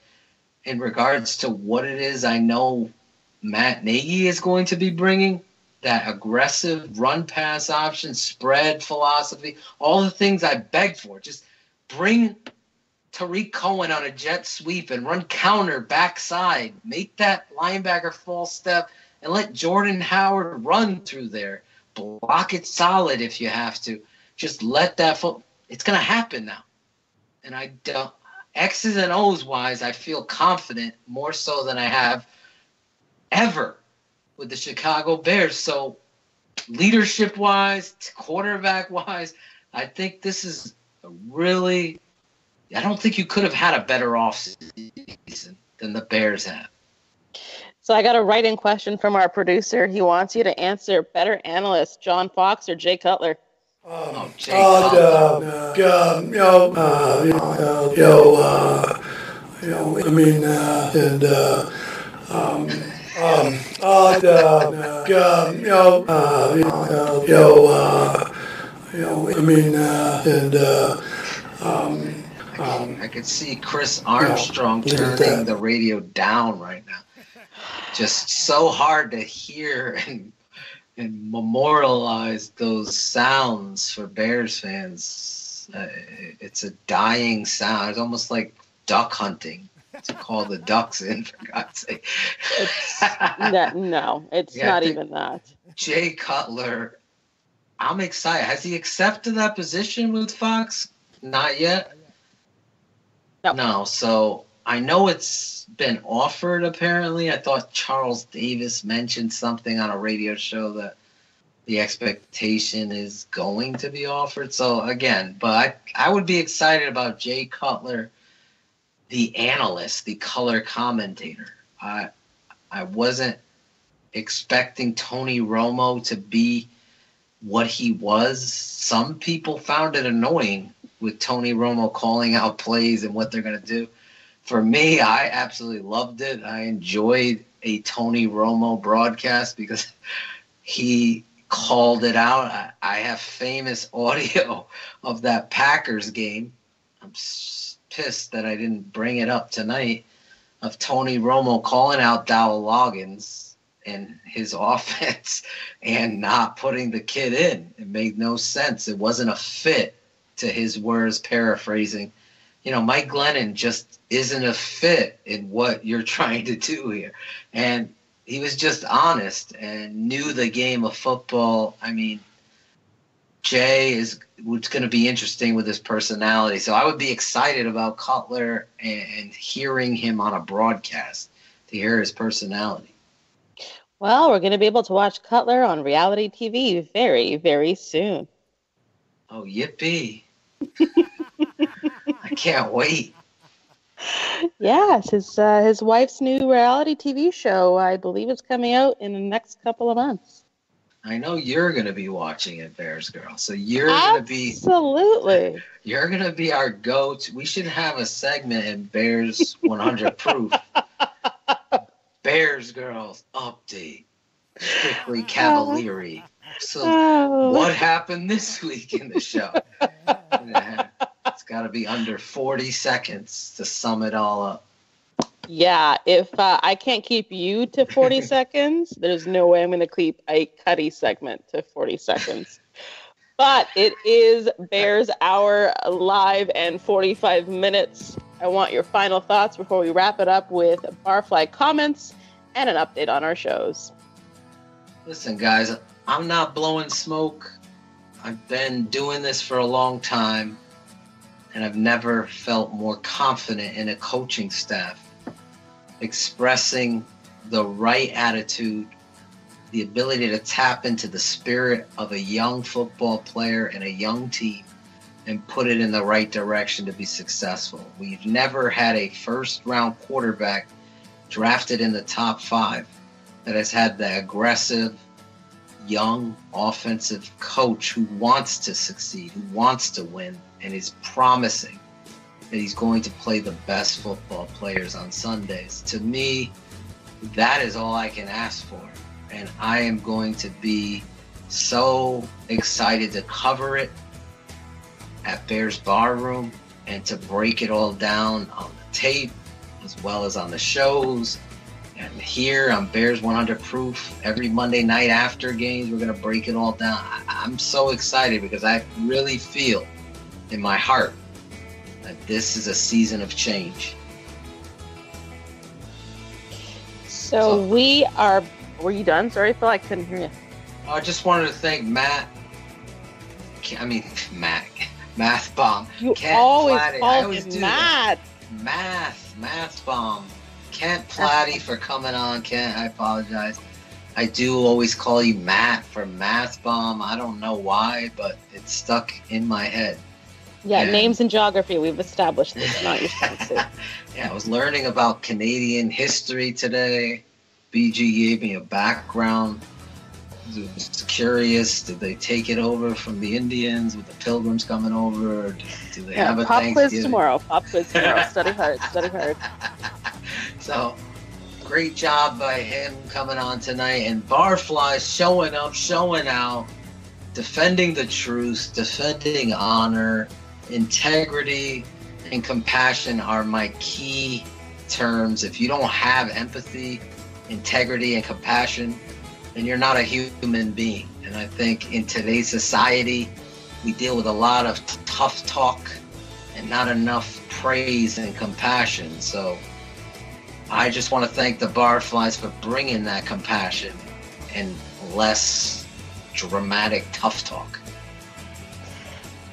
in regards to what it is I know Matt Nagy is going to be bringing, that aggressive run-pass option, spread philosophy, all the things I begged for. Just bring Tariq Cohen on a jet sweep and run counter backside. Make that linebacker false step and let Jordan Howard run through there. Block it solid if you have to. Just let that foot. It's going to happen now. And I don't. X's and O's wise, I feel confident more so than I have ever with the Chicago Bears. So leadership wise, quarterback wise, I think this is a really. I don't think you could have had a better offseason than the Bears have. So I got a write-in question from our producer. He wants you to answer better analyst, John Fox or Jay Cutler. Jay Cutler. I could see Chris Armstrong turning the radio down right now. Just so hard to hear and memorialize those sounds for Bears fans. It's a dying sound. It's almost like duck hunting to call the ducks in, for God's sake. No, it's not even that. Jay Cutler, I'm excited. Has he accepted that position with Fox? Not yet? No, so I know it's been offered apparently. I thought Charles Davis mentioned something on a radio show that the expectation is going to be offered. So again, but I would be excited about Jay Cutler, the analyst, the color commentator. I wasn't expecting Tony Romo to be what he was. Some people found it annoying with Tony Romo calling out plays and what they're going to do. For me, I absolutely loved it. I enjoyed a Tony Romo broadcast because he called it out. I have famous audio of that Packers game. I'm pissed that I didn't bring it up tonight, of Tony Romo calling out Dowell Loggins and his offense and not putting the kid in. It made no sense. It wasn't a fit, to his words, paraphrasing. Mike Glennon just isn't a fit in what you're trying to do here. And he was just honest and knew the game of football. I mean, Jay is what's going to be interesting with his personality. So I would be excited about Cutler and hearing him on a broadcast to hear his personality. Well, we're going to be able to watch Cutler on reality TV very, very soon. Oh, yippee. I can't wait. Yes, his wife's new reality TV show, I believe, is coming out in the next couple of months. I know you're going to be watching it, Bears Girl. So you're going to be absolutely. You're going to be our go-to. We should have a segment in Bears 100 Proof. Bears Girls update. Strictly Cavalieri. So what happened this week in the show? got to be under 40 seconds to sum it all up. Yeah, if I can't keep you to 40 seconds, there's no way I'm going to keep a Cuddy segment to 40 seconds. But it is Bears Hour live and 45 minutes. I want your final thoughts before we wrap it up with Barfly comments and an update on our shows. Listen, guys, I'm not blowing smoke. I've been doing this for a long time, and I've never felt more confident in a coaching staff, expressing the right attitude, the ability to tap into the spirit of a young football player and a young team and put it in the right direction to be successful. We've never had a first-round quarterback drafted in the top 5 that has had the aggressive, young, offensive coach who wants to succeed, who wants to win, and is promising that he's going to play the best football players on Sundays. To me, that is all I can ask for. And I am going to be so excited to cover it at Bears Barroom and to break it all down on the tape as well as on the shows. And here on Bears 100 Proof, every Monday night after games, we're going to break it all down. I'm so excited because I really feel in my heart that this is a season of change. So we are... Were you done? Sorry, Phil, I couldn't hear you. I just wanted to thank Math Bomb. You Kent always Platte. call him Matt. Math Bomb. Kent Platte for coming on. Kent, I apologize. I do always call you Matt for Math Bomb. I don't know why, but it's stuck in my head. Yeah, names and geography. We've established this. Not your sense. Yeah, I was learning about Canadian history today. BG gave me a background. I was curious. Did they take it over from the Indians with the Pilgrims coming over? Or do they have a pop Thanksgiving? Pop quiz tomorrow. Study hard. So, great job by him coming on tonight. And Barfly showing up, showing out, defending the truth, defending honor, integrity, and compassion are my key terms. If you don't have empathy, integrity, and compassion, then you're not a human being. And I think in today's society, we deal with a lot of tough talk and not enough praise and compassion. So I just want to thank the Barflies for bringing that compassion and less dramatic tough talk.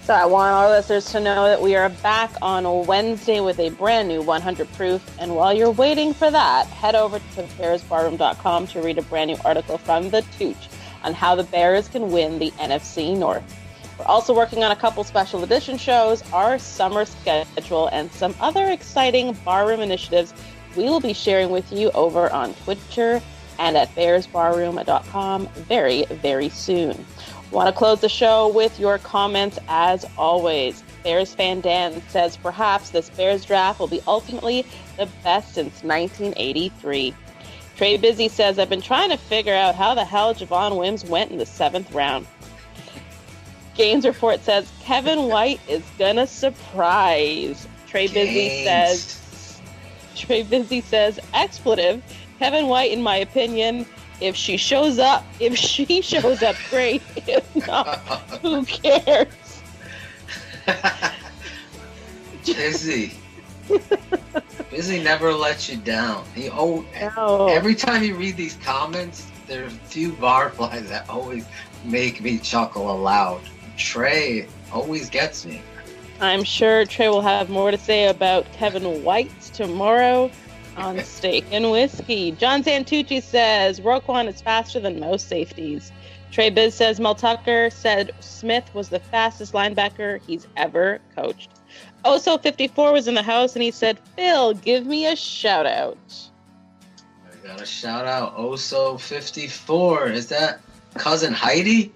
So I want our listeners to know that we are back on Wednesday with a brand new 100 Proof. And while you're waiting for that, head over to bearsbarroom.com to read a brand new article from The Tooch on how the Bears can win the NFC North. We're also working on a couple special edition shows, our summer schedule, and some other exciting barroom initiatives we will be sharing with you over on Twitter and at bearsbarroom.com very, very soon. Want to close the show with your comments as always. Bears fan Dan says perhaps this Bears draft will be ultimately the best since 1983. Trey Busy says, I've been trying to figure out how the hell Javon Wims went in the 7th round. Gaines Report says Kevin White is gonna surprise. Trey Busy says expletive. Kevin White, in my opinion, if she shows up, great. If not, who cares? Busy never lets you down. Every time you read these comments, there are a few barflies that always make me chuckle aloud. Trey always gets me. I'm sure Trey will have more to say about Kevin White tomorrow on Steak and Whiskey. John Santucci says Roquan is faster than most safeties. Trey Biz says Mel Tucker said Smith was the fastest linebacker he's ever coached. Oso54 was in the house and he said, Phil, give me a shout out. I got a shout out. Oso54. Is that cousin Heidi?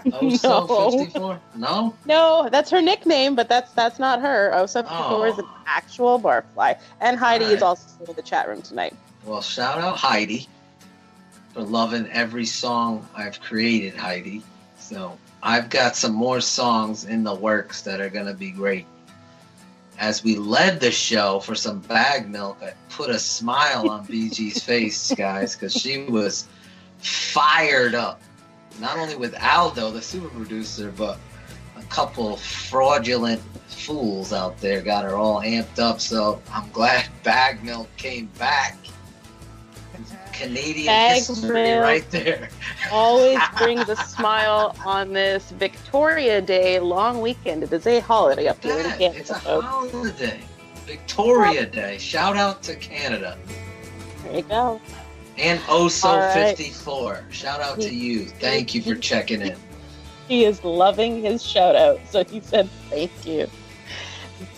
Oso54? No? No, that's her nickname, but that's not her. Oso54 is an actual barfly. And Heidi is also in the chat room tonight. Well, shout out Heidi for loving every song I've created, Heidi. So I've got some more songs in the works that are going to be great. as we led the show for some bag milk, I put a smile on BG's face, guys, because she was fired up. Not only with Aldo, the super producer, but a couple fraudulent fools out there got her all amped up. So I'm glad bag milk came back. Canadian Bag history milk right there. Always brings a smile on this Victoria Day long weekend. It is a holiday up here in Canada. It's a holiday. Victoria Day. Shout out to Canada. There you go. And Oso All right. 54. Shout out to you. Thank you for checking in. He is loving his shout out, so he said thank you.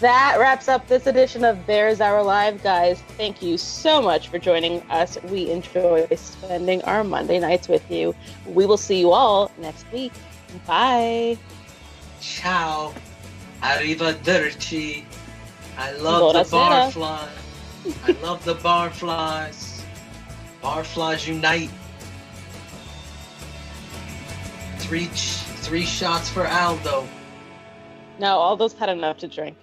That wraps up this edition of Bears Hour Live, guys. Thank you so much for joining us. We enjoy spending our Monday nights with you. We will see you all next week. Bye. Ciao. Arrivederci. I love the barfly. I love the barflies. Barflies unite. Three shots for Aldo. No, all those had enough to drink.